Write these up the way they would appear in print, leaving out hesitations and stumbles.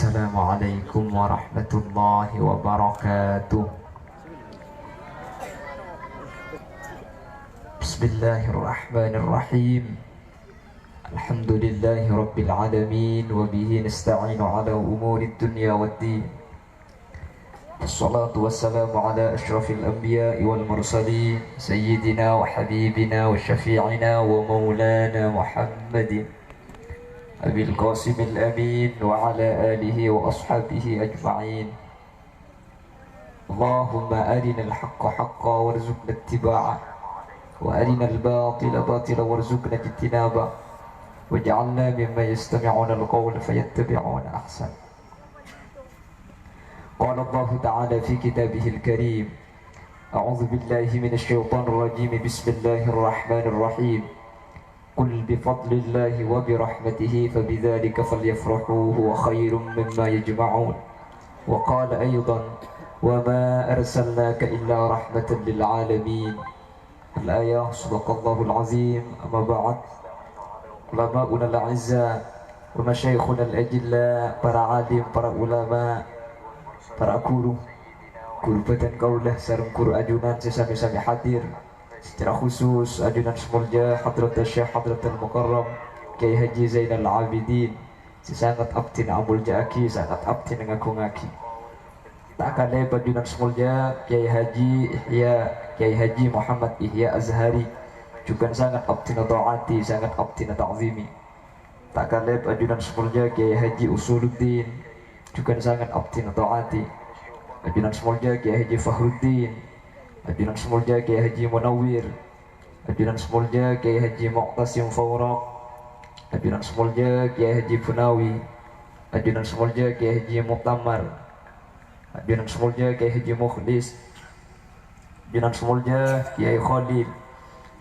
Assalamualaikum warahmatullahi wabarakatuh. Bismillahirrahmanirrahim. Alhamdulillahi rabbil alamin. Wabihi nasta'inu ala umuri dunya waddin. Assalatu wassalamu ala ashrafil anbiya'i wal mursalin, Sayyidina wa habibina wa syafi'ina wa maulana Muhammadin Abil Qasimil Amin wa ala alihi wa ashabihi ajma'in. Allahumma arina al-haqqa haqqa warzuqna ittiba'ah wa arina al-batila batila warzuqna ijtinabah waj'alna mimman yastami'una al-qawla fayattabi'una ahsan. Qala Allah Ta'ala fi kitabihil karim, a'udzu billahi minasy syaithanir rajim, bismillahir rahmanir rahim. Qul bifadlillahi wa birahmatihi fabidzalika falyafrahu huwa khairum mimma yajma'un. Wa qala aydan wa ma arsalnaka illa rahmatan lil alamin. Al-ayah, sadaqallahul azim. Amma ba'd, ulama'una al-a'izza wa masyayikhuna al-ajilla, para alim, para ulama, para guru batan kaulah sareng guru ajunan sesami-sami hadir, secara khusus ajunan semulja Hadratul Syekh Hadratul Mukarram Kiai Haji Zainal Abidin, sangat abdi na amul jaki, sangat abdi na ngagungaki. Tak kalah ajunan semulja Kiai Haji Muhammad Ihya Azhari, juga sangat abdi na taati, sangat abdi na ta'zimi. Tak kalah ajunan semulja Kiai Haji Usuluddin, juga sangat abdi na taati. Ajunan semulja Kiai Haji Fahruddin, ajunan semulja Kiai Haji Munawwir, ajunan semulja Kiai Haji Muqtasim Fawraq, ajunan semulja Kiai Haji Punawi, ajunan semulja Kiai Haji Muqtamar, ajunan semulja Kiai Haji Mukhlis, ajunan semulja Kiai Khalil,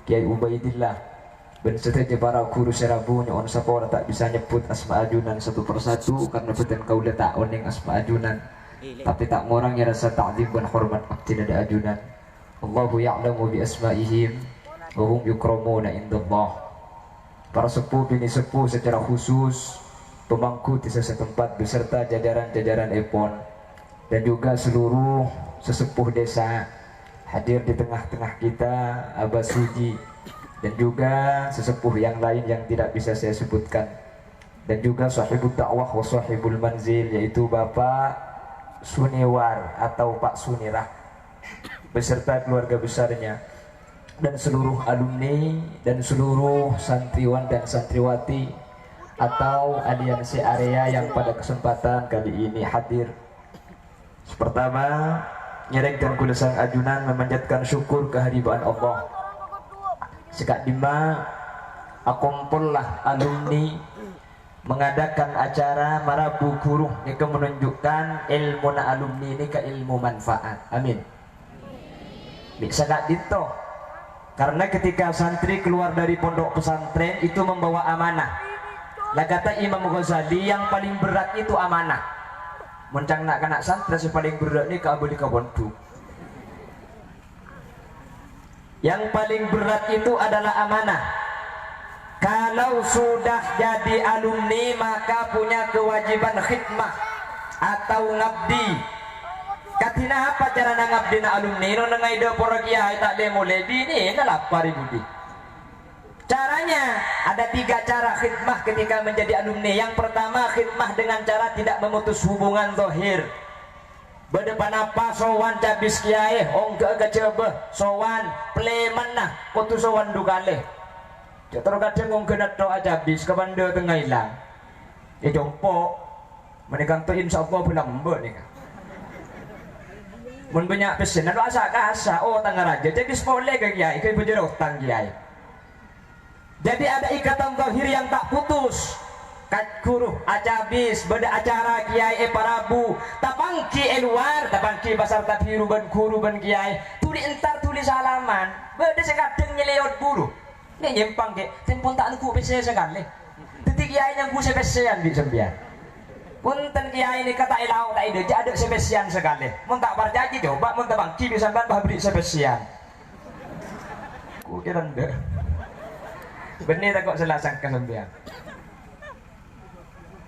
Kiai Ubaidillah, dan seterusnya para guru serabunya. On sapora tak bisa nyebut asma ajunan satu persatu karena betul kau letak oning asma ajunan, tapi tak ngorangnya rasa ta'zim dan hormat abdi ada ajunan. Allahu ya'lamu bi asma'ihim wa hum yukramuna indallah. Para sepuh bini sepuh secara khusus, pemangku di setempat beserta jajaran-jajaran epon, dan juga seluruh sesepuh desa hadir di tengah-tengah kita, Abah Suji, dan juga sesepuh yang lain yang tidak bisa saya sebutkan, dan juga sahibul dakwah wa sahibul manzil, yaitu Bapak Suniwar atau Pak Sunirah beserta keluarga besarnya, dan seluruh alumni dan seluruh santriwan dan santriwati atau aliansi area yang pada kesempatan kali ini hadir. Pertama, nyerek dan kulasang ajunan memanjatkan syukur kehadiran Allah. Sekak dima akumpullah alumni mengadakan acara marabu guru ini menunjukkan ilmu na alumni ini ke ilmu manfaat. Amin. Bisa gak dito, karena ketika santri keluar dari pondok pesantren itu membawa amanah. Lah kata Imam Ghazali, yang paling berat itu amanah. Mencang nak kena santri yang paling berat ini kabeli kabondu. Yang paling berat itu adalah amanah. Kalau sudah jadi alumni maka punya kewajiban khidmah atau ngabdi. Katina apa cara ngabdi na alumni? No nangai do poro kiai tak le mulai bini na lapari budi. Caranya ada 3 cara khidmah ketika menjadi alumni. Yang pertama, khidmah dengan cara tidak memutus hubungan zahir. Berdepan apa sowan cabis kiai, ongga gajebeh sowan pleman nah kutu sowan dukale. Jatuh kadang ngong kena doa habis ke banda tengah hilang. Ya jompo menikah tu insyaallah pulang mbak ni. Mun banyak pesen ada asa oh tangga raja jadi sepole ke kiai ke berjeruk tang kiai. Jadi ada ikatan zahir yang tak putus. Kat guru acabis beda acara kiai parabu tapangki luar tapangki pasar tadhiru ban guru ban kiai tuli entar tuli salaman beda sekadeng nyeleot buru. Ini nyempang ke, tempon tak luku pesen sekali. Titik kiai yang ku sepesian di sembian. Punten kiai ini kata ilau tak ide, ada sepesian sekali. Mun tak parjaji coba, mun tak bangki bisa kan beli sepesian. Ku kira ndak. Benih tak kok salah sangka sembian.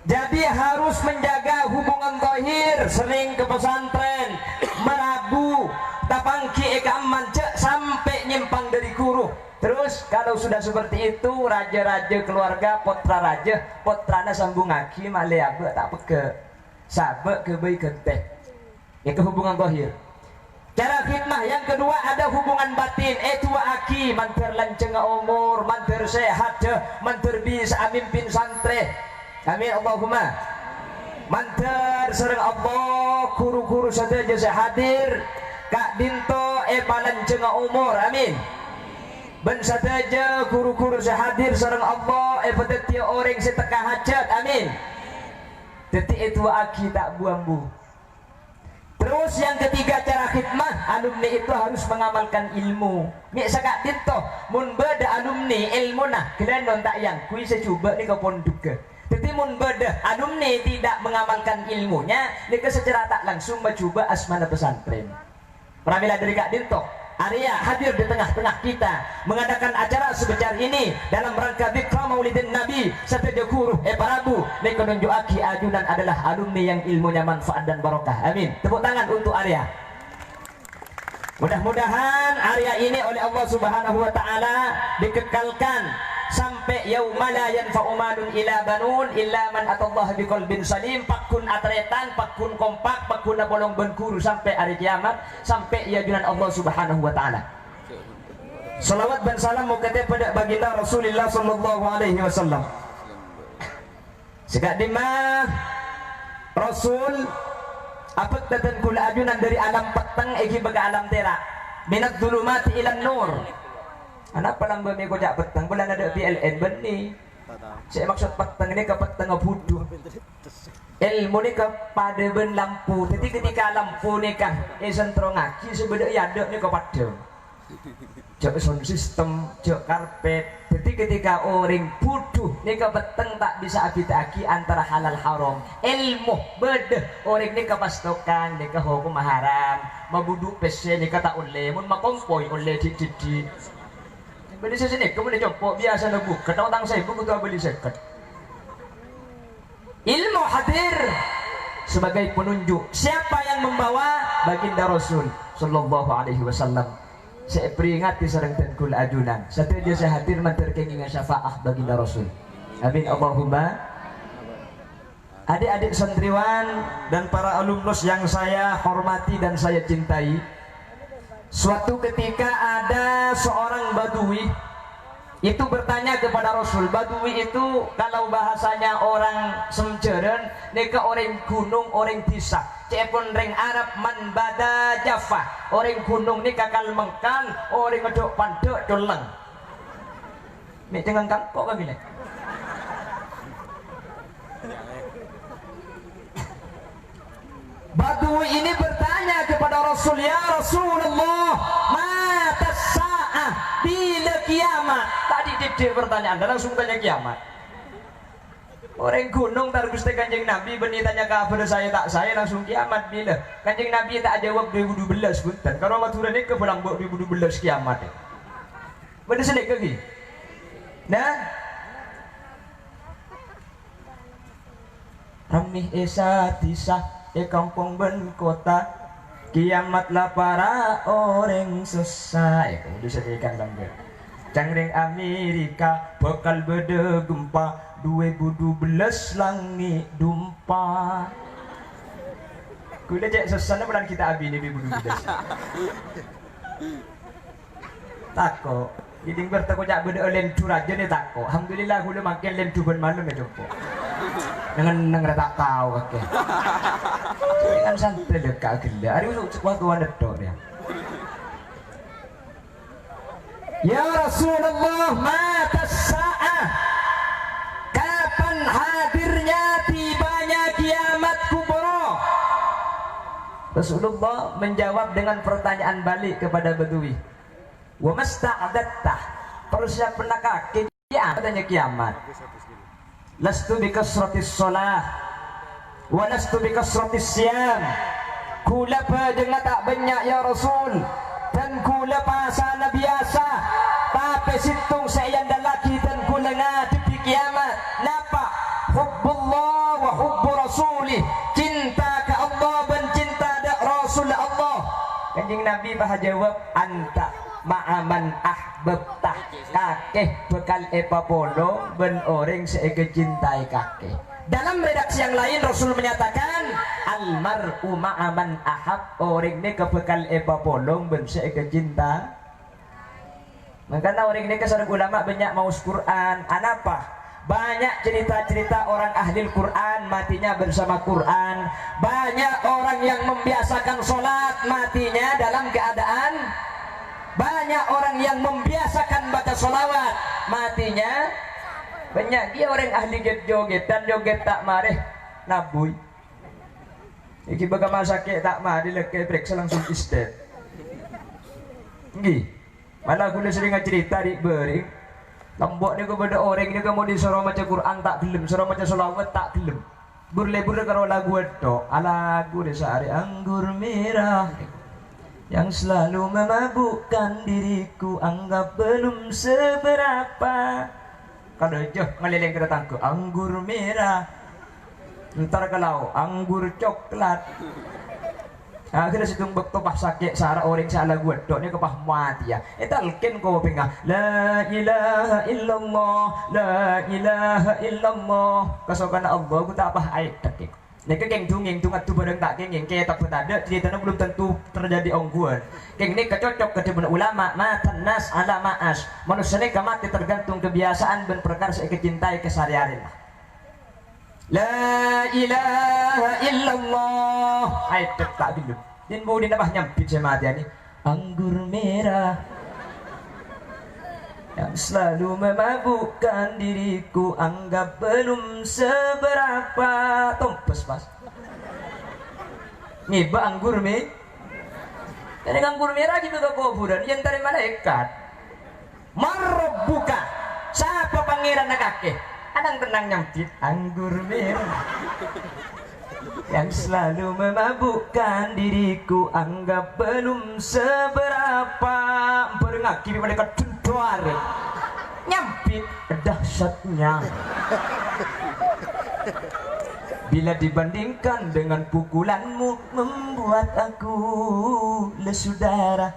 Jadi harus menjaga hubungan zahir, sering ke pesantren, merabu, tapangki eka aman cek sampai nyimpang dari guru. Terus kalau sudah seperti itu, raja-raja keluarga, potra raja, potrana sambung ngaki, maleabe tak peke, sabek ke bayi kenteh. Itu hubungan zahir. Cara khidmah yang kedua ada hubungan batin. Tua aki, manter lanceng umur, manter sehat, manter bisa mimpin santri. Amin Allahumma. Manter sereng Allah, guru-guru saja hadir. Kak Dinto lanceng umur. Amin. Ben saja guru-guru hadir sereng Allah, petetia orang seteka hajat. Amin. Detik itu aki tak buambu. Terus yang ketiga cara khidmah, alumni itu harus mengamalkan ilmu. Nek sakak Dinto, mun beda alumni ilmu nah, kalian non tak yang kui saya coba ni kau pondok ke. Tapi mun beda alumni tidak mengamalkan ilmunya, mereka secara tak langsung mencoba asmana pesantren. Pramila dari Kak Dinto, Arya hadir di tengah-tengah kita mengadakan acara sebesar ini dalam rangka dzikra Maulidin Nabi sateja guru Prabu mereka nunjuaki ajunan adalah alumni yang ilmunya manfaat dan barokah. Amin. Tepuk tangan untuk Arya. Mudah-mudahan Arya ini oleh Allah Subhanahu wa taala dikekalkan sampai yaumala yanfa'u malun ila banun illa man atallaha biqalbin salim. Pakun atretan, pakun kompak, pakun bolong bengkuru sampai hari kiamat, sampai yajunan Allah Subhanahu wa taala. Salawat dan salam mukate pada baginda Rasulullah sallallahu alaihi wasallam. Sekak dimah Rasul apa tatan kula ajunan dari alam petang egi baga alam terak. Minat dhulumati ilan nur. Anak palang bami ko jak petang bulan ada PLN beni. Saya maksud petang ini ke petang budu. Ilmu ni kepada ben lampu. Jadi ketika lampu ni kan sentro ngaki sebenarnya ada ni kepada. Jok sound system, jok karpet. Jadi ketika orang budu ni ke petang tak bisa abitaki antara halal haram. Ilmu beda orang ni ke pastokan, ni ke hukum haram. Mabudu pese ni kata oleh, mun makompoi oleh di. Beli sini, kemudian jemput biasa nabu. Kata orang saya, buku tu beli seket. Ilmu hadir sebagai penunjuk. Siapa yang membawa baginda Rasul Sallallahu Alaihi Wasallam. Saya peringati sareng tengkul ajunan. Satu dia saya hadir mantar kenging syafaah baginda Rasul. Amin Allahumma. Adik-adik santriwan dan para alumnus yang saya hormati dan saya cintai. Suatu ketika ada seorang badui itu bertanya kepada Rasul. Badui itu kalau bahasanya orang semjeren, neka orang gunung, orang desa. Cepon reng Arab man bada Jaffa. Orang gunung ni kakal mengkal, orang ngedok pandok doleng. Mek jangan kangkok kami ni. Badui ini bertanya kepada Rasul, ya Rasulullah, mata sa'ah, bila kiamat? Tadi dia pertanyaan, dan langsung tanya kiamat. Orang gunung tar Gusti Kanjeng Nabi beni tanya kabar saya tak saya langsung kiamat bila. Kanjeng Nabi tak jawab 2012 punten. Kalau maturan ini ke pulang 2012 kiamat. Bener sedek lagi. Nah, Ramih Esa Tisah kampung ben kota kiamatlah para orang susah. Udah sediakan lambat. Cangring Amerika bakal beda gempa 2012 langit dumpa. Kuda cek sesana bulan kita abi ni 2012. Tako. Jadi bertakut jak beda lentu raja ni tako. Alhamdulillah kuda makin lentu ben malam ya jumpa. Dengan nang tak tahu oke. Dengan santai dekat gila. Hari usuk waktu anda dok dia. Ya Rasulullah, mata sa'ah. Kapan hadirnya tibanya kiamat kubra? Rasulullah menjawab dengan pertanyaan balik kepada Badui. Wa masta'adatta? Persiapannakah kiamatnya kiamat? Lastu bikasratis sholah wa lastu bikasratis siyam. Kula pajenga tak banyak ya Rasul, dan kula pasana biasa, tapi situng saya dalaki dan kula ngadepi kiamat. Napa? Hubbullah ni cinta ke Allah ben cinta dak Rasul Allah. Kanjeng Nabi bah jawab anta ma'aman ahbabtah, kakeh bekal epa bolong ben orang seege cintai kakeh. Dalam redaksi yang lain Rasul menyatakan almar'u ma'aman ahab, orang ini kebekal epa bolong ben seege cinta. Makanya orang ini kesan ulama banyak mau Quran, anapa? Banyak cerita-cerita orang ahli Quran matinya bersama Quran. Banyak orang yang membiasakan sholat matinya dalam keadaan. Banyak orang yang membiasakan baca sholawat matinya. Banyak dia orang ahli joget-jogetan, joget tak mareh nabui. Iki bagaimana sakit tak mareh leke periksa langsung istet. Nggih. Malah aku sering cerita di bering. Lembok ni kepada orang ni kamu disuruh baca Quran tak gelem, suruh baca selawat tak gelem. Burle-burle karo lagu itu, lagu desa hari anggur merah yang selalu memabukkan diriku, anggap belum seberapa. Kalau jauh ngelileng ke datangku, anggur merah. Ntar kalau anggur coklat. Akhirnya situng bekto pas sakit sara orang salah gue dok ni kepah mati ya. Eta alken ko pingah la ilaha illallah la ilaha illallah. Kasokan Allah ku tak apa ait tak. Nek keng tung atu bareng tak keng ke tak ada ceritanya belum tentu terjadi ongguan. Keng ni kecocok ke depan ulama matan nas ala maas. Manusia ni mati tergantung kebiasaan ben perkara saya kecintai keseharian. La ilaha illallah. Hai tak dulu. Din mau dinabah nyampit sama hati ni. Anggur merah yang selalu memabukkan diriku, anggap belum seberapa. Tompes pas. Ngiba anggur me. Jadi anggur merah gitu ke kuburan. Yang dari malaikat. Marabbuka. Siapa pangeran kakek? Anang tenang nyampit anggur merah yang selalu memabukkan diriku, anggap belum seberapa. Berengaki mereka tuntuar nyampit dahsyatnya bila dibandingkan dengan pukulanmu, membuat aku lesu darah.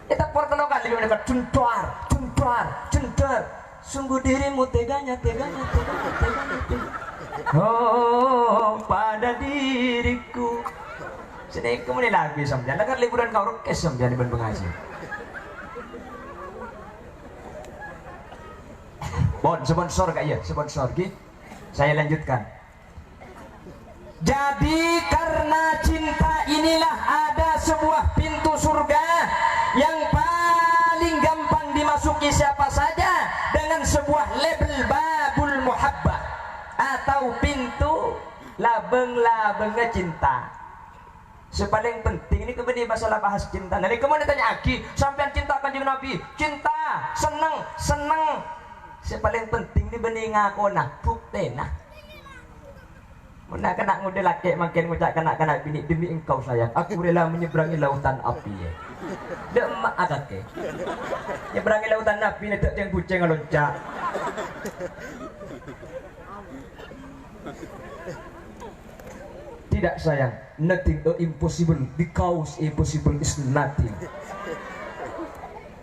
Kita portalo kali mereka tuntuar sungguh dirimu teganya. Oh, pada diriku. Sini kamu ni lagu sambil. Lagar liburan kau rokes sambil di Bandung Haji. Sponsor kayak sponsor ki. Saya lanjutkan. Jadi karena cinta inilah ada sebuah pintu surga yang paling gampang dimasuki siapa saja dengan sebuah label babul muhabbah atau pintu labeng-labengnya cinta. Sepaling penting ini kemudian masalah bahas cinta. Nanti kemudian tanya Aki, sampean cinta kanjeng Nabi, cinta, seneng. Sepaling penting ini bening aku nak bukti nah. Mana kena ngode laki makin ngucap kanak-kanak bini demi engkau sayang, aku rela menyeberangi lautan api. Demak agak nyeberangi lautan api ni tak yang kucing loncat. Tidak sayang, nothing impossible because impossible is nothing.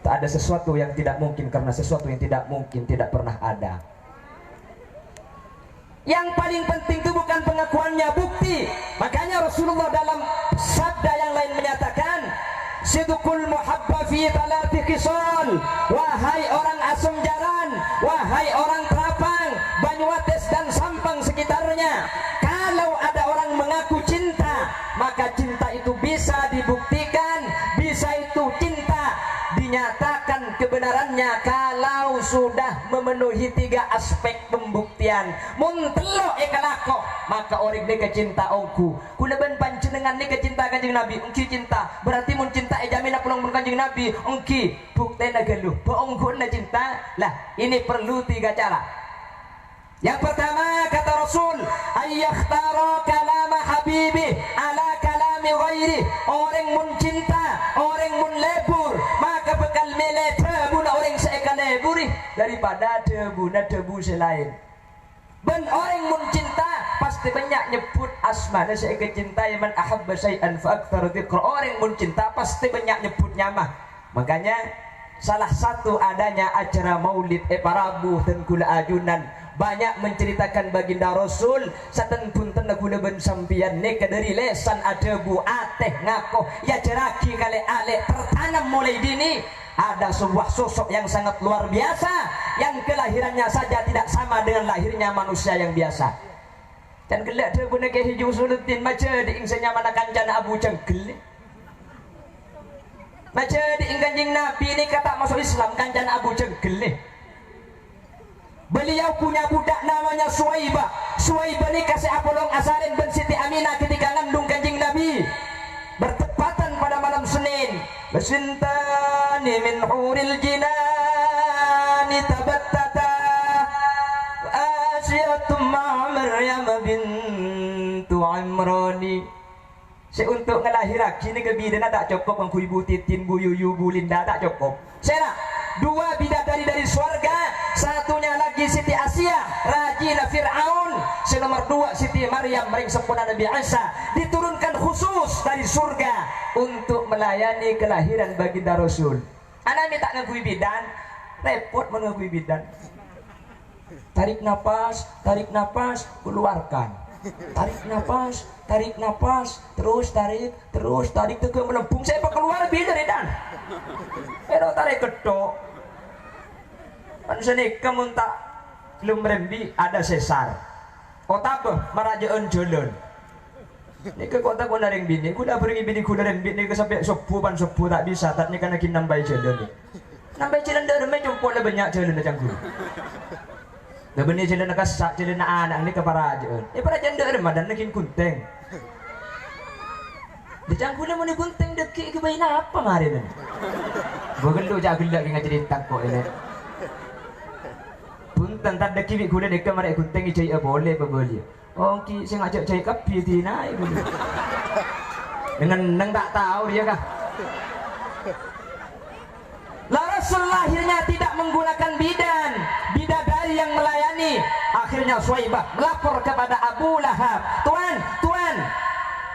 Tak ada sesuatu yang tidak mungkin karena sesuatu yang tidak mungkin tidak pernah ada. Yang paling penting itu bukan pengakuannya, bukti. Makanya Rasulullah dalam sabda yang lain menyatakan, sidqul muhabba fi talati khisal. Wahai orang asem jaran, wahai orang Terapang, Banyuwates dan Sampang sekitarnya, kalau ada orang mengaku cinta, maka cinta itu bisa dibuktikan, bisa itu cinta dinyatakan kebenarannya kalau sudah memenuhi 3 aspek pembuktian. Mun telo ekalako, maka orang ni kecinta ongku. Kuleban panjenengan ni kecinta kanjeng Nabi, ongki cinta. Berarti mun cinta jamin pulang mun kanjeng Nabi, ongki bukti nagaluh. Ongku na cinta. Lah, ini perlu 3 cara. Yang pertama kata Rasul, ayyakhtara kalama habibi ala kalami ghairi. Orang mun cinta, orang mun lebur, maka bekal mele debu na orang seeka leburi daripada debu na debu selain. Ben orang mun cinta pasti pasti banyak nyebut asma dan saya kecintai man ahabba syai'an fa aktsara dzikra. Orang mun cinta pasti banyak nyebut nyama. Makanya salah satu adanya acara maulid parabu dan kula ajunan banyak menceritakan baginda Rasul saten punten guna ben sampian neka dari lesan ada bu ateh ngakoh ya jeraki kali ale tertanam mulai dini ada sebuah sosok yang sangat luar biasa yang kelahirannya saja tidak sama dengan lahirnya manusia yang biasa. Dan gelak dia guna ke hijau sulutin macam di insanya mana kancana Abu Jangkel macam di kanjeng Nabi ini kata masuk Islam kancana Abu Jangkel. Beliau punya budak namanya Suwaibah. Suwaibah ini kasih apolong asarin bin Siti Aminah ketika ngandung kanjeng Nabi. Bertepatan pada malam Senin. Basintani min huril jinani tabattata Asyatum Maryam bintu Imrani. Untuk ngelahir lagi ini kebidanan tak cukup mengku ibu Titin, Bu Yuyu, Bu Linda tak cukup. Saya dua bidadari dari surga, satunya lagi Siti Asia, Rajina Fir'aun, nomor dua Siti Maryam, mering sempurna Nabi Isa, diturunkan khusus dari surga untuk melayani kelahiran baginda Rasul. Anak minta ngakui bidan, repot mengakui bidan. Tarik nafas, keluarkan. Tarik nafas, terus tarik ke melempung. Saya keluar bidan dan. Pero tarik ketok. Manusia ni kamu tak belum rembi ada sesar. Kota apa? Merajaan jalan. Ni ke kota guna ring bini. Kuda pergi bini kuda rembi ni ke sampai sepu tak bisa. Tak ni kan nak nambah jalan ni. Nambah jalan dah ramai jumpa lah banyak jalan dah canggu. Dah benih jalan nak kasak jalan nak anak ni ke parajaan. Parajaan dah Ramadan nak kunteng. Dia canggu lah mana kunteng dekik ke bayi apa hari ni? Bergeluk je gelak dengan cerita kok ini. Punten tak dekik bik kuda dekat mereka kunteng cai boleh boleh. Oh ki saya ngajak cai kapi ti naik boleh. Dengan neng tak tahu dia kah? Rasul lahirnya tidak menggunakan bidan, bidadari yang melayani. Akhirnya Suwaibah melapor kepada Abu Lahab, Tuan,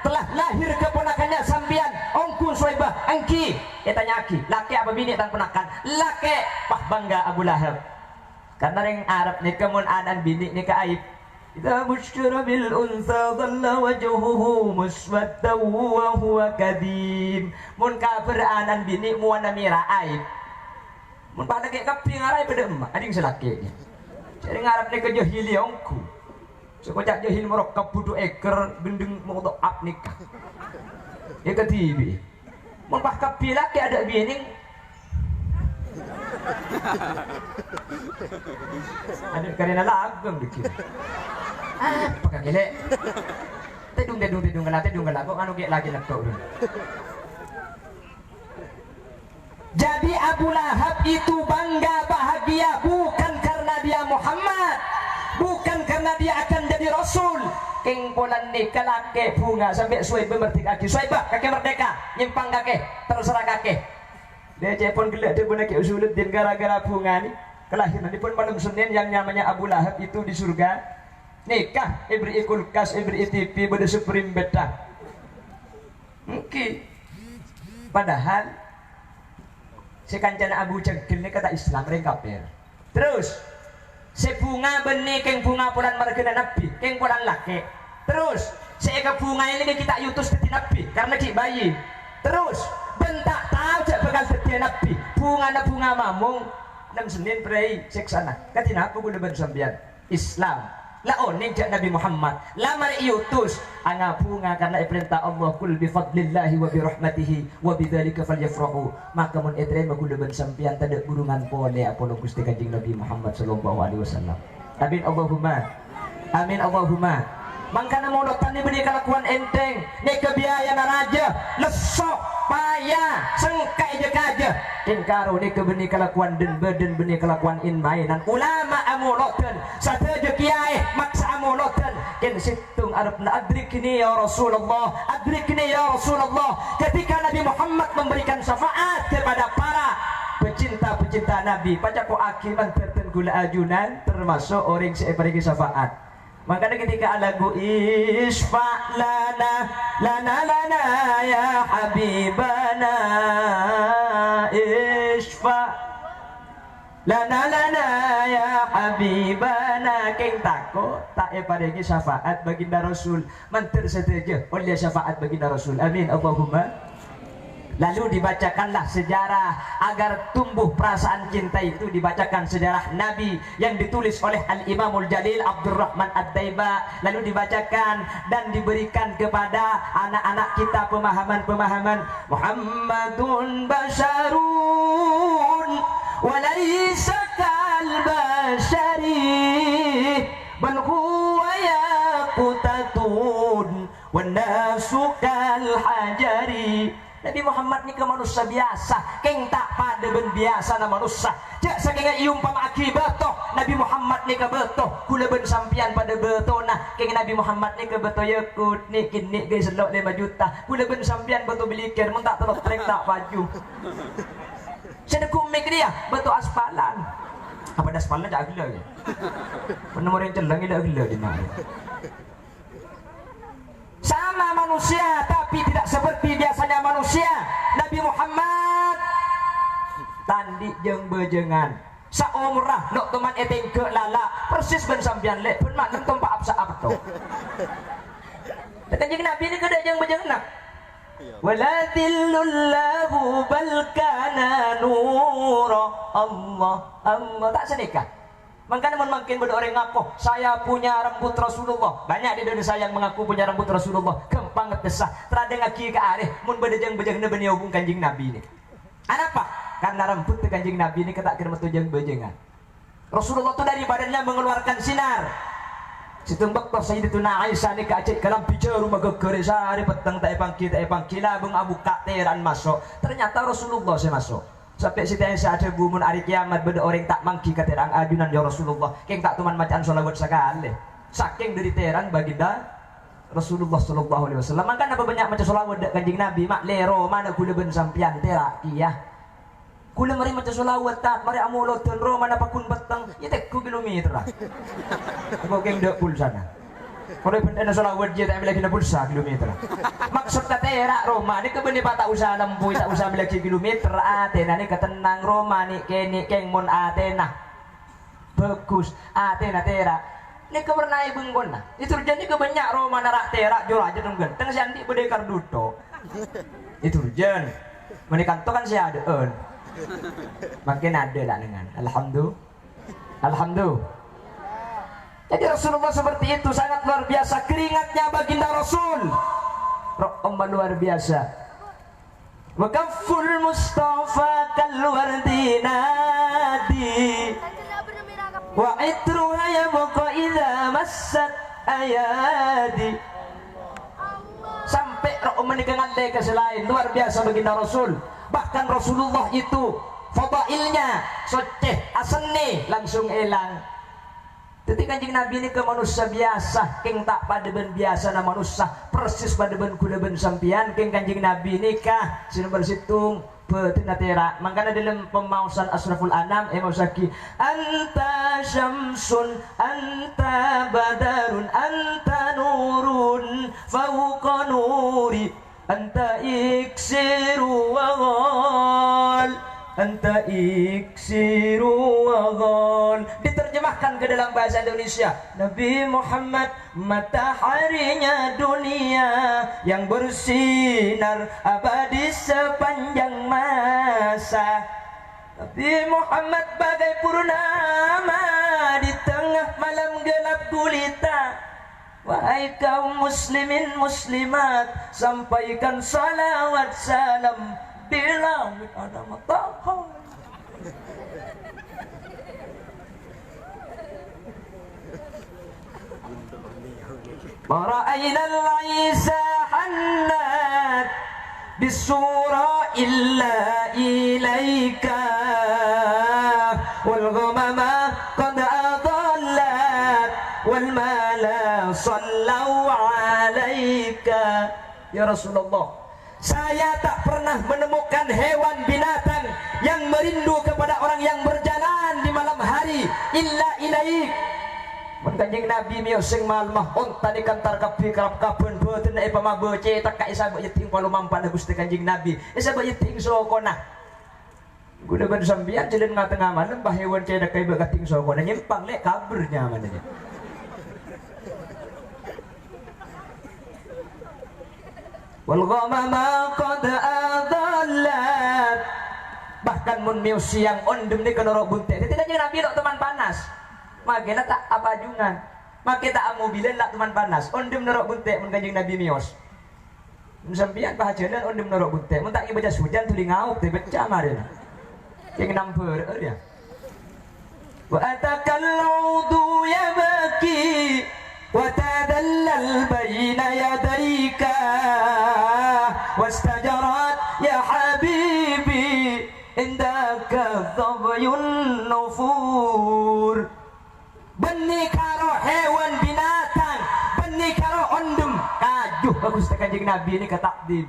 telah lahir keponakannya sambian ongku Suwaibah, engki. Dia tanya aki, laki apa bini dan ponakan? Laki. Pah bangga Abu Lahab. Karena orang Arab ni kemun anan bini ni ke aib. Idza busyira bil unsa dhalla wajhuhu muswaddan wa huwa kadim. Mun kafir anan bini muana mira aib. Mun pada ke kapi ngarai pada emak ading selaki ni. Jadi ngarap ni ke jahili ongku. Sekocak jahil merokap budu eker gendeng mau up nikah. Ya ketibi. Mun bah kapi laki ada bini. Ada karena lagam dikit. Pakai gile. Tedung galak kok anu ge lagi nak tau. Jadi Abu Lahab itu bangga bahagia bukan karena dia Muhammad, bukan karena dia akan jadi Rasul. King polan ni kalake bunga sampai Suwaibah merdeka kaki. Suwaibah kaki merdeka, nyimpang kaki, terserah kaki. Dia cepon gelak dia pun kaki usuluddin gara-gara bunga ni. Kelahiran ni pun malam Senin yang namanya Abu Lahab itu di surga. Nikah, ibri kulkas, ibri TV, pada supreme betah. Mungkin padahal si kancana Abu Jangkel ni kata Islam mereka kafir. Terus si bunga benih keng bunga pulan margana Nabi keng pulan laki. Terus si eka bunga ini kita yutus ke Nabi karena ki bayi. Terus bentak tahu cak bakal setia Nabi bunga mamung 6 Senin berai seksana katina apa guna bersambian Islam laon ning Nabi Muhammad lamar iutus anga bunga karena perintah Allah kul bi fadlillahi wa bi rahmatihi wa bidzalika falyafrahu maka mun etre magula ben sampean tada burungan pole apono Gusti Kanjeng Nabi Muhammad sallallahu alaihi wasallam. Amin Allahumma mangkana modotan ni beri kelakuan enteng ni kebiayaan raja lesok payah sengkai je kaja tingkaro ni kebeni kelakuan den beni kelakuan in mainan ulama amolotan sateje kiai maksa amolotan ken situng arabna adrikni ya Rasulullah ketika Nabi Muhammad memberikan syafaat kepada para pecinta Nabi pacako akiman tertenggula ajunan termasuk orang seperti syafaat Makanya ketika lagu isfa lana lana ya habibana isfa lana ya habibana keng takut tak paringi syafaat baginda Rasul mantir setuju oleh syafaat baginda Rasul amin Allahumma. Lalu dibacakanlah sejarah agar tumbuh perasaan cinta itu, dibacakan sejarah Nabi yang ditulis oleh Al-Imamul Jalil Abdurrahman Ad-Daiba, lalu dibacakan dan diberikan kepada anak-anak kita pemahaman-pemahaman Muhammadun basyarun walaysa kal basyari bal huwa yaqutatun wan nasu kal hajari. Nabi Muhammad ni ke manusia biasa, keng tak pada ben biasa na manusia. Jak saking ium pamaki beto, Nabi Muhammad ni ke beto, kula ben sampian pada beto nah. Keng Nabi Muhammad ni ke beto yakut ni kini guys selok 5 juta. Kula ben sampian beto belikan, mun tak terus trek tak baju. Sedeku mik dia beto aspalan. Apa dah aspalan jak gila ya. Penomor yang celang ida gila di mana. Sama manusia tapi tidak seperti biasanya manusia. Nabi Muhammad tandi jeung bejengan saumrah nok teman eteng ke lala persis ben sampian lek pun mak tentu pak apsa apto. Kanjeng Nabi ni kada jeung bejengan. Wala dhillullahu bal kana nura Allah Allah tak sedekah. Makanya makin pada orang ngaku saya punya rambut Rasulullah. Banyak di Indonesia yang mengaku punya rambut Rasulullah. Kempang ngetesah. Teradeng aki ke areh. Mun bedejang-bejang na bani hubung kanjing Nabi ini. Kenapa? Karena rambut kanjing Nabi ini ketak kira metujang-bejangan. Rasulullah itu dari badannya mengeluarkan sinar. Situmbak toh Sayyidatuna Aisyah ni kacik kalam bicara rumah gegere sehari petang tak epangki labung abu kakteran masuk. Ternyata Rasulullah saya masuk. Sampai Siti Aisyah ada bumun hari kiamat beda orang tak mangki katerang ajunan ya Rasulullah. Keng tak tuman macam sholawat sekali. Saking dari terang baginda Rasulullah sallallahu alaihi wasallam. Maka apa banyak macam sholawat dak kanjing Nabi mak lero mana kula ben sampian terak iya. Kula mari macam sholawat tak mari amulo ten ro mana pakun petang ya tek ku kilometer lah. Aku keng dak pul sana. Kalau benda sholawat je tak lagi na pulsa kilometer. Maksud terak Roma ni kebeni tak usah lembu tak usah lagi kilometer Athena ni ketenang Roma ni keng mon Athena. Bagus Athena terak. Ni kebernai bengkon nah. Itu jadi kebanyak Roma narak terak jol aja tunggu. Teng siandi bedekar duto. Itu jen. Menikan tu kan si ada makin ada lah dengan Alhamdulillah. Jadi Rasulullah seperti itu sangat luar biasa keringatnya baginda Rasul. Rahmat luar biasa. Wa kafful Mustafa kalwardi nadi. Wa itruha yabqa idza massat ayadi. Sampai Rahmat nikangandai ke selain luar biasa baginda Rasul. Bahkan Rasulullah itu fadailnya soceh asenne langsung elang. Jadi kanjeng Nabi ini ke manusia biasa, keng tak pada ben biasa na manusia, persis pada ben kuda ben sampian, keng kanjeng Nabi ini kah sinu bersitung betina tera. Makanya dalam pemausan Asraful Anam Mausaki, anta syamsun, anta badarun, anta nurun, fauqa nuri, anta iksiru wa ghal. Anta iksiru wa ghal. Diterjemahkan ke dalam bahasa Indonesia. Nabi Muhammad mataharinya dunia yang bersinar abadi sepanjang masa. Nabi Muhammad bagai purnama di tengah malam gelap gulita. Wahai kaum muslimin muslimat, sampaikan salawat salam di langit ada matahari. Mara'ayna al-Isa hannat bisura illa ilaika wal ghamama qad adallat wal mala sallu alaika. Ya Rasulullah, saya tak pernah menemukan hewan binatang yang merindu kepada orang yang berjalan di malam hari illa ilaik, mun Kanjeng Nabi miyo sing malmah onta di kantar kapi kerap kapen boten na ipamabe cetak ka isa ba yeting palumampan na Gusti Kanjeng Nabi isa ba yeting sokona guna ban sambian jalan ngatengah malam bah hewan cedak kay bagating sokona nyimpang le kabernya mananya wal ghamama qad adallat bahkan mun miyo siang ondem ni kenoro bunte tidak Kanjeng Nabi dok teman panas magena tak apa jungan make tak mobilen lah teman panas ondem nerok bunte mun Kanjeng Nabi mios sampeyan bahajalan ondem nerok bunte mun tak ibadah hujan tuli ngauk teh becah marina yang namper dia wa atakal udu yabki wa tadallal baina yadayka wastajarat ya habibi indaka dhabyun nufur benih karo hewan binatang benih karo ondem kajuh bagus Kanjeng Nabi ini ketakdim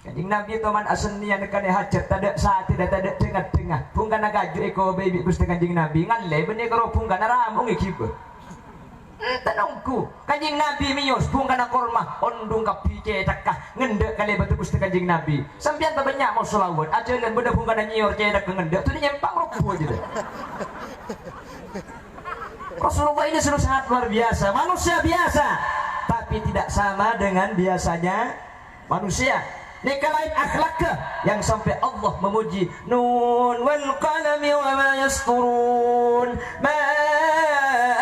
Kanjeng Nabi toman asenian kane hajat tada saat tidak tada tengah-tengah pungkana kajuh eko baby Gusti Kanjeng Nabi ngalle benih karo pungkana ramung ikibe tenungku Kanjeng Nabi miyos pungkana korma ondung kapice takah ngendek kali batu Gusti Kanjeng Nabi sampeyan banyak mau selawat ajalan benda pungkana nyior cedak ngendek tu nyempang robo aja deh Rasulullah ini sudah sangat luar biasa manusia biasa tapi tidak sama dengan biasanya manusia ini lain akhlaknya yang sampai Allah memuji nun wal qalami wa ma yasturun ma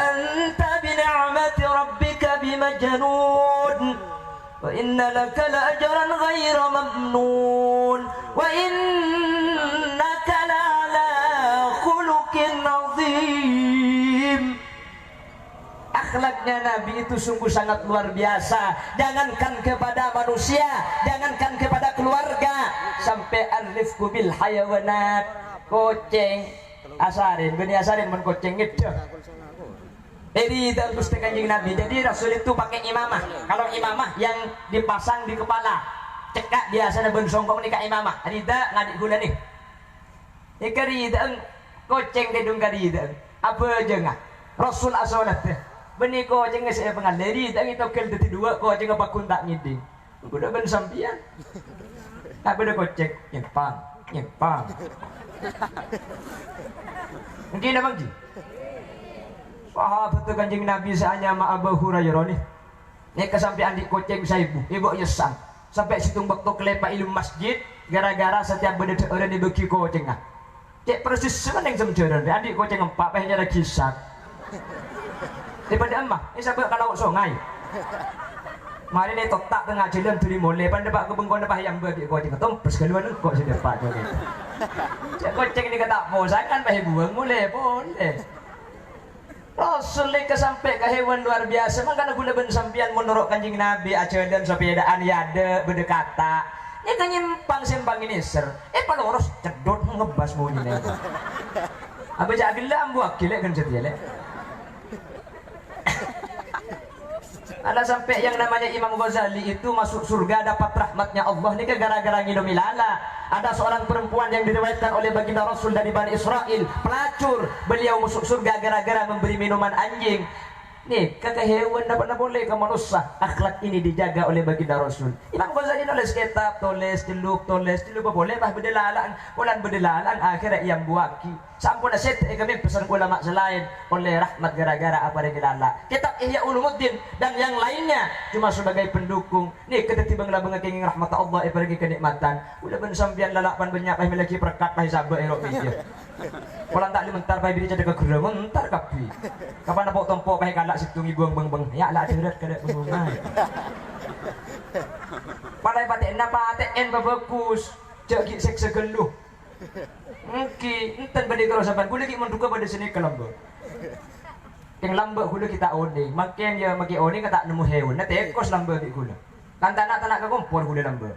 anta bi ni'mati rabbika bimajnun wa inna laka la ajran ghayra mamnun wa innaka la ala khuluqin azim akhlaknya Nabi itu sungguh sangat luar biasa jangankan kepada manusia jangankan kepada keluarga sampai arifku bil hayawanat kucing asarin benih asarin men kucing itu jadi dalam Gusti Kanjeng Nabi jadi Rasul itu pakai imamah kalau imamah yang dipasang di kepala cekak biasanya ben songkong nikah imamah rida ngadik gula nih ikarida kucing dedung karida apa aja nggak Rasul asolat benih ko aja nggak saya pengaleri tapi tokel deti dua ko aja nggak bakun tak ngiding udah ben sampian tak beda kocek nyempang mungkin abang ji sahabat Kanjeng Nabi seanya ma Abu Hurairah nih kesampian di kocek saya ibu yesang sampai situng bakto kelepa ilmu masjid gara-gara setiap beda orang dibagi koceng cek persis semeneng semjoran adik koceng empat pengen ada kisah daripada emak, ini sampai kalau sungai mari ini totak tengah jalan tuli mulai pada pak kebengkon apa yang bagi koceng tompes keluar kok sudah pak cek koceng ini kata mau saya kan pakai buang mulai boleh Rasul ke sampai ke hewan luar biasa makanya gula ben sampian menurut Kanjeng Nabi ajadan sepedaan yade berdekata ini kan nyimpang simpang ini ser paloros cedot ngebas bunyi apa jadilah ambu akilek kan jadilah ada sampai yang namanya Imam Ghazali itu masuk surga dapat rahmatnya Allah ini gara-gara nginum ilala ada seorang perempuan yang diriwayatkan oleh baginda Rasul dari Bani Israel pelacur beliau masuk surga gara-gara memberi minuman anjing nih kakak hewan dapat boleh ke manusia akhlak ini dijaga oleh baginda Rasul Imam Ghazali nulis kitab tulis celup boleh bah bedelalan ulan bedelalan akhirnya yang buaki sampun aset kami pesan ulama selain oleh rahmat gara-gara apa yang dilala kitab Ihya Ulumuddin dan yang lainnya cuma sebagai pendukung nih ketibang lah bengekenging rahmat Allah pergi kenikmatan udah ben sampian lalapan banyak kami lagi perkat pai sabar erok media kalau tak limentar pai biri cedek ke mentar kapi kapan apa tompo pai kalak situ ngibung beng ya lah cedek kada bengumai padai paten napa ATN bagus cek sek segeluh mungkin enten pada kalau sampai gula kita menduga pada sini ke lambak yang lambak gula kita oni makin ya makin oni kata nemu hewan nanti ekos lambak di gula kan tanah ke kompor gula lambak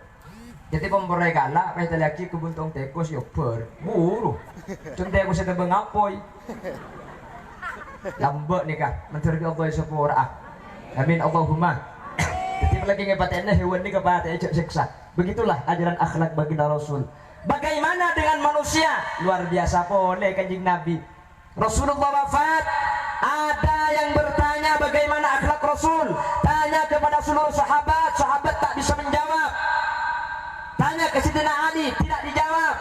jadi pemberai galak kita lagi kebuntong tekos ya berburu cuma tekos itu bengapoy lambak nih kah menteri Allah sepura amin Allahumma jadi lagi ngepatennya hewan ini kepada ejak siksa begitulah ajaran akhlak baginda Rasul. Bagaimana dengan manusia? Luar biasa boleh Kanjeng Nabi. Rasulullah wafat Ada yang bertanya bagaimana akhlak Rasul, tanya kepada seluruh sahabat, sahabat tak bisa menjawab. Tanya ke Sayyidina Ali, tidak dijawab.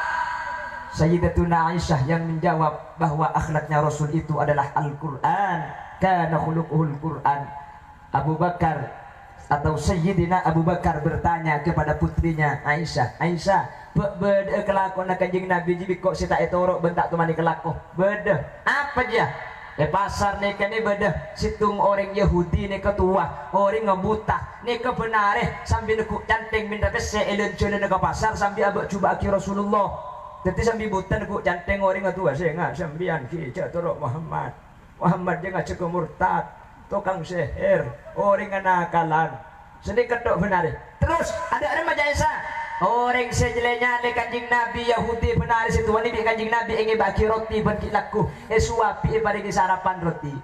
Sayyidatuna Aisyah yang menjawab bahwa akhlaknya Rasul itu adalah Al-Quran, kana khuluquhul Quran. Abu Bakar atau Sayyidina Abu Bakar bertanya kepada putrinya Aisyah, Aisyah, beda kelakuan kanjeng Nabi jibi kok sita etorok bentak tu mani kelaku beda apa dia pasar ni kan ni beda situng orang Yahudi ni ketua orang ngebuta ni kebenare sambil nekuk canting minta kese elen celen ke pasar sambil abak cuba aki Rasulullah jadi sambil buta nekuk canting orang ketua saya ngak sambian ki catorok Muhammad dia ngak cek murtad tukang sihir orang nakalan sedikit tok benar terus ada majaisa orang sejelenya le kanjing Nabi Yahudi benar situ wani bi kanjing Nabi ingin bagi roti ban laku suapi paringi sarapan roti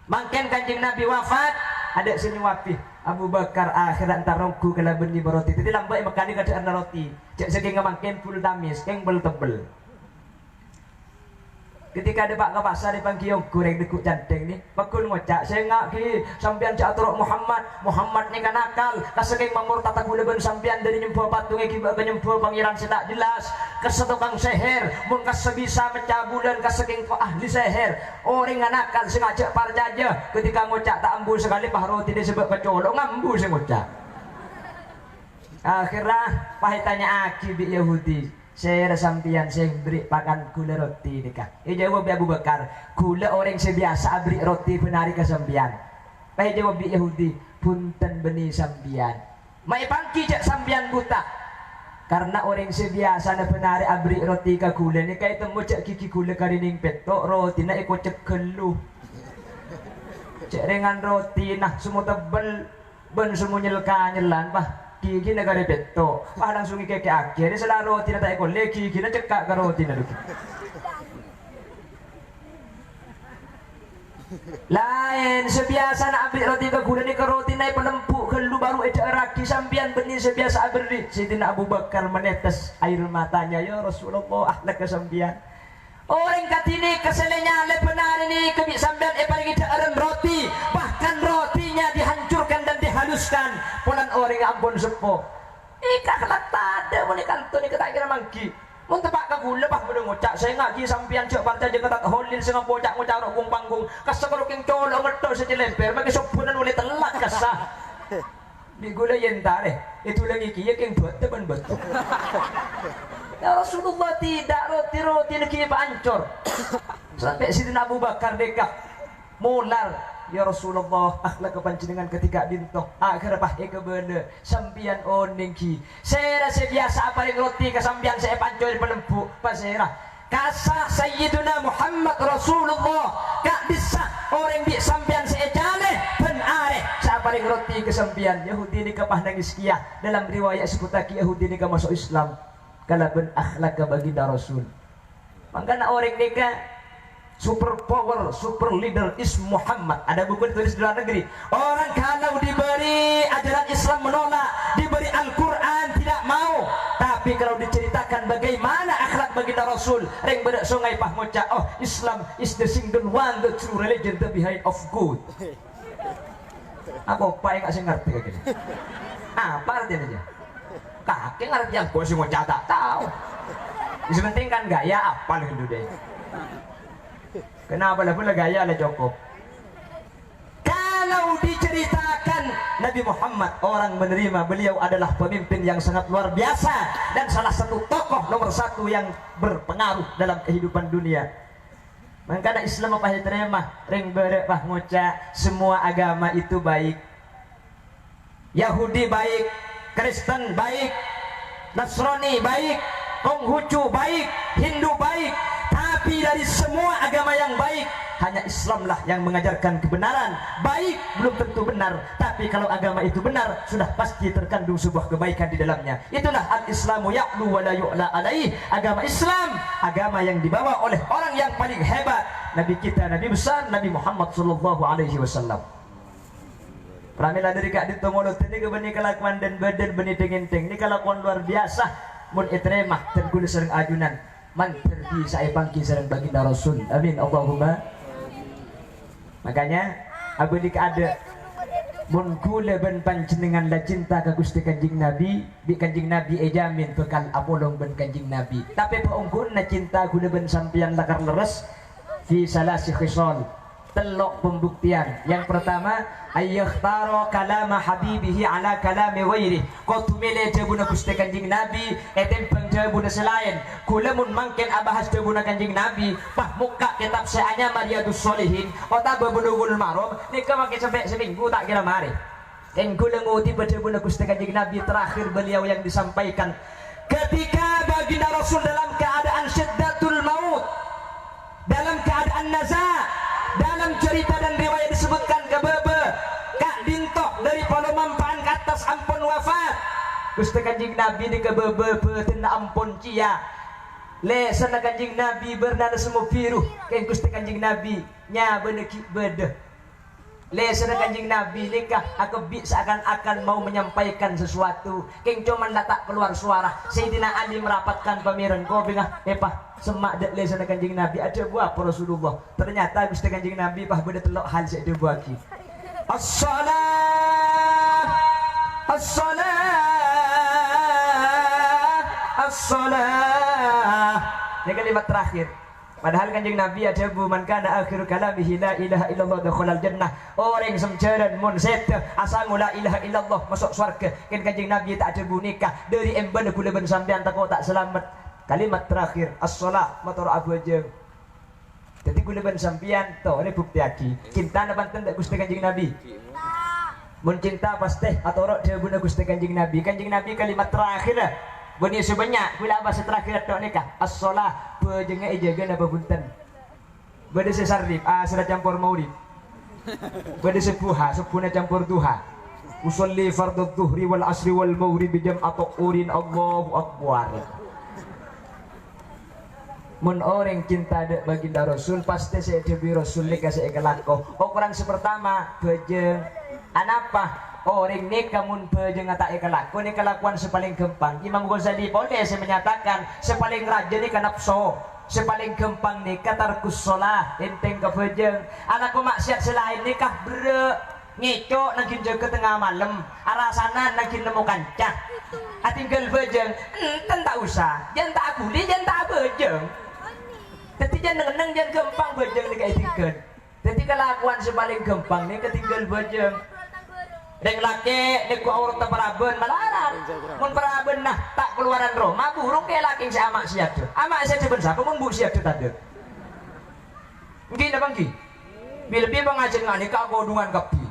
mangken kanjing Nabi wafat ada sini wapi Abu Bakar akhirat tarongku kala beni roti tadi lambai makani kada ana roti cek saking mangken full damis keng bel tebel ketika ada pak ke pasar di pangkiong goreng dekuk canteng ni pakul ngocak saya ngak ki sampian cak turuk Muhammad ni kan nakal kasaking mamur tata gula ben sampian dari nyempuh patung ki nyempuh pangeran sedak jelas kesetukang seher mun kasebisa mencabulan kasaking ko ahli seher orang nakal sing ngajak parjaja ketika ngocak tak ambu sekali pahro tidak sebab kecolok ngambu sing ngocak akhirnya pahitannya aki bi Yahudi saya sampian saya beri pakan gula roti nikah. Jawab Abu Bakar, gula orang sebiasa beri roti penari ke sampian. Baik jawab Yahudi, punten beni sampian. Mai pangki jak sampian buta. Karena orang sebiasa na penari abri roti ke gula ni kaya temu cak kiki gula karining petok roti na ikut cek kelu. Cek ringan roti nah semua tebel ben semua nyelan pah. Gigi na kare peto, pa langsung ikeke akhir. Ini sela roti na tayo ko, leki gigi na cekak ka roti na luki. Lain sebiasa na ambil roti ke gula ni ke roti na penempuk ke lu baru eda raki sambian benih sebiasa abri. Sayyidina Abu Bakar menetes air matanya ya Rasulullah ahlak ke sambian. Orang katini keselenya le benar ini kebik sambian paling eda roti bahkan rotinya dihancurkan dan dihaluskan punan orang ampun sepo ika kelak tada boleh kanto ni kata kira mangki mun tepak ka gula bah bener ngocak saya ngaki sampian cek partai je kata holil sing bocak ngocak rok panggung kasakro king colok ngetok saja lemper magi sopunan boleh telak kasah di gula yentare itu lagi kiye king buat teban betul ya Rasulullah tidak roti-roti lagi pancur sampai Sayyidina Abu Bakar dekah mular ya Rasulullah akhlak kepancingan ketika dintoh akhir apa kebena sampian onengki saya rasa biasa apa yang roti ke sampian saya pancur di pelempuk pasirah kasah Sayyiduna Muhammad Rasulullah kak bisa orang di sampian saya jale penare siapa yang roti ke sampian Yahudi ni kapah nangis kia dalam riwayat seputaki Yahudi ni masuk Islam kalau ben akhlak ke baginda Rasul makanya orang ni super power, super leader is Muhammad. Ada buku ditulis di luar negeri. Orang kalau diberi ajaran Islam menolak, diberi Al-Quran tidak mau. Tapi kalau diceritakan bagaimana akhlak baginda Rasul, reng bedak sungai pah ngoca, oh Islam is the single one, the true religion, the behind of good. Apa apa yang nggak sih ngerti kayak gini? Apa artinya aja? Kakek ngerti yang gue sih ngoca tak tahu. Sementing kan gaya apa lu deh. Kenapa lah pula gaya lah cukup. Kalau diceritakan Nabi Muhammad orang menerima beliau adalah pemimpin yang sangat luar biasa dan salah satu tokoh nomor satu yang berpengaruh dalam kehidupan dunia. Makanya Islam apa yang terima ring berepah ngucap semua agama itu baik. Yahudi baik, Kristen baik, Nasrani baik, Konghucu baik, Hindu baik. Tapi dari semua agama yang baik hanya Islamlah yang mengajarkan kebenaran. Baik belum tentu benar, tapi kalau agama itu benar sudah pasti terkandung sebuah kebaikan di dalamnya. Itulah al-Islamu ya'lu wa la yu'la alaih. Agama Islam, agama yang dibawa oleh orang yang paling hebat, Nabi kita, Nabi besar, Nabi Muhammad sallallahu alaihi wasallam. Pramila dari kak ditongolot ini kebeni kelakuan dan badan beni tengenteng ini kelakuan luar biasa. Mun itremah dan kulit sering ajunan man terdi saya pangki sareng baginda Rasul. Amin Allahumma. Makanya abdi ada mun kula ben panjenengan la cinta ka Gusti Kanjeng Nabi, bi Kanjeng Nabi ejamin bekal apolong ben Kanjeng Nabi. Tapi paungkun na cinta kula ben sampeyan lakar leres fi salasi khisal. Telok pembuktian. Yang pertama, ayyakhtaro kalama habibihi ala kalami ghairi. Kau tumile jabuna Gusti Kanjeng Nabi, etempeng jabuna selain. Kula mun mangken abahas jabuna Kanjeng Nabi, pah muka kitab seanya Riyadhus Shalihin, kota Bulughul Maram, nika make sampai seminggu tak kira mari. Dan kula nguti jabuna Gusti Kanjeng Nabi terakhir beliau yang disampaikan ketika baginda Rasul dalam keadaan syiddatul maut, dalam keadaan naza, dalam cerita dan riwayat disebutkan kebebe Kak Dintok dari Palomampaan ke atas ampun wafat. Gusti Kanjeng Nabi di kebebe petina ampun cia le sana Kanjeng Nabi bernada semua biru kan Gusti Kanjeng Nabi nya beneki bede le sana Kanjeng Nabi nikah aku seakan-akan mau menyampaikan sesuatu keng cuman tak keluar suara. Sayyidina Ali merapatkan pamiran kau bingah epah semak dek le sana Kanjeng Nabi ada buah apa Rasulullah. Ternyata Gusti Kanjeng Nabi pah beda telok hal sik dia buah ki. As-salah as-salah ini kalimat terakhir. Padahal Kanjeng Nabi ada man kana akhir kalamihi la ilaha illallah dakhalal jannah. Orang semcaran mun sete asangu la ilaha illallah masuk surga. Kan Kanjeng Nabi tak ada nikah dari emban kula ben sampean tak tak selamat. Kalimat terakhir as-shalah motor abu aja. Jadi kula ben sampean to ini bukti aki. Cinta nabanten dak Gusti Kanjeng Nabi. Mun cinta pasti atau rok dia guna Gusti Kanjeng Nabi. Kanjeng Nabi kalimat terakhir dah. Bunyi sebanyak kula bahasa terakhir tok nikah as-shalah bejenga ejaga napa punten. Bade sesarif sudah campur maulid. Bade sepuha sepuna campur duha. Usolli fardhu dhuhri wal asri wal maghrib jam'atu urin Allahu akbar. Mun orang cinta dek baginda Rasul pasti saya debi Rasul nikah saya kelako. Ukuran sepertama bejeng anapa orang nikah mun bejeng tak kelakuan ini kelakuan sepaling gampang. Imam Ghazali boleh saya menyatakan sepaling rajin nikah nafsu, sepaling gampang nikah tarkus shalah enteng ke bejeng. Anakku maksiat selain nikah bre ngicok nangkin jaga tengah malam arasana nangkin nemu kancah tinggal bejeng enten tak usah jangan tak akuli jangan tak bejeng. Jadi jangan neng jangan gampang bejeng nikah tinggal. Jadi kelakuan sepaling gampang nih ketinggal bejeng. Deng laki niku aurat paraben malaran. Mun paraben nah tak keluaran Roma burung ke laki si amak siap tuh. Amak siap ben sapa mun bu siap tuh tadi. Nggih napa nggih? Lebih pengajian ngani ka godungan kapi.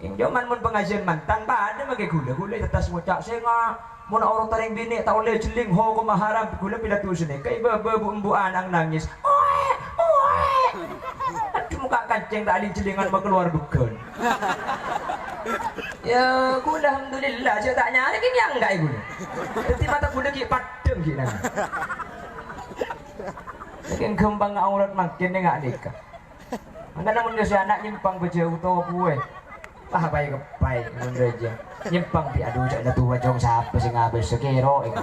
Sing jaman mun pengajian mantan pada make gula-gula tetas ngucak senga mun aurat taring bini tak oleh jeling ho ko maharam gula pila tusune kay bebe bu anang nangis. Muka kancing tak alin celingan mau keluar dukan. Ya, gula alhamdulillah saya tak nyari ini yang enggak gula. Jadi mata gula ki padem ki nang. Makin kembang aurat makin enggak nikah. Anda namun dia anak nyimpang bejau utawa puwe. Ah baik baik mun reja. Nyimpang di aduh jak tua jong siapa sing ngabis sekero iki.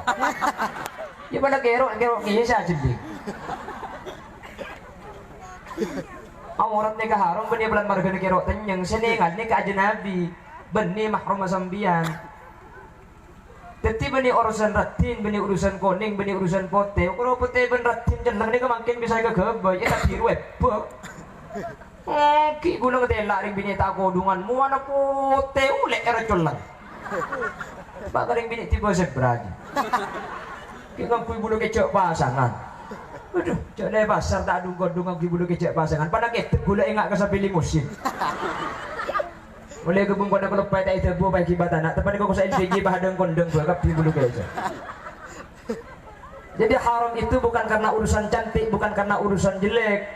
Ya pada kero ki sa jeling. Aurat nikah haram benih bulan marga kero tenyeng seningan nikah ajnabi benih mahrum sambian. Jadi benih urusan ratin, benih urusan kuning, benih urusan pote. Kalau pote ben ratin jeneng nikah makin bisa kegebe ya tak biru ebek. Ki guna ketela ring bini tak kodungan mu ana pote ulek era colang. Pak ring bini tiba sebradi. Ki ngangkui bulu kecok pasangan. Aduh, jadi pasar tak dung-dung bulu kecek pasangan. Pada ketek gula enggak kesapi limusin. Mulai gebung pada pelepay tak itu buah bagi batana. Tepat kau saya jadi bahadeng kondeng buat di bulu kecek. Jadi haram itu bukan karena urusan cantik, bukan karena urusan jelek.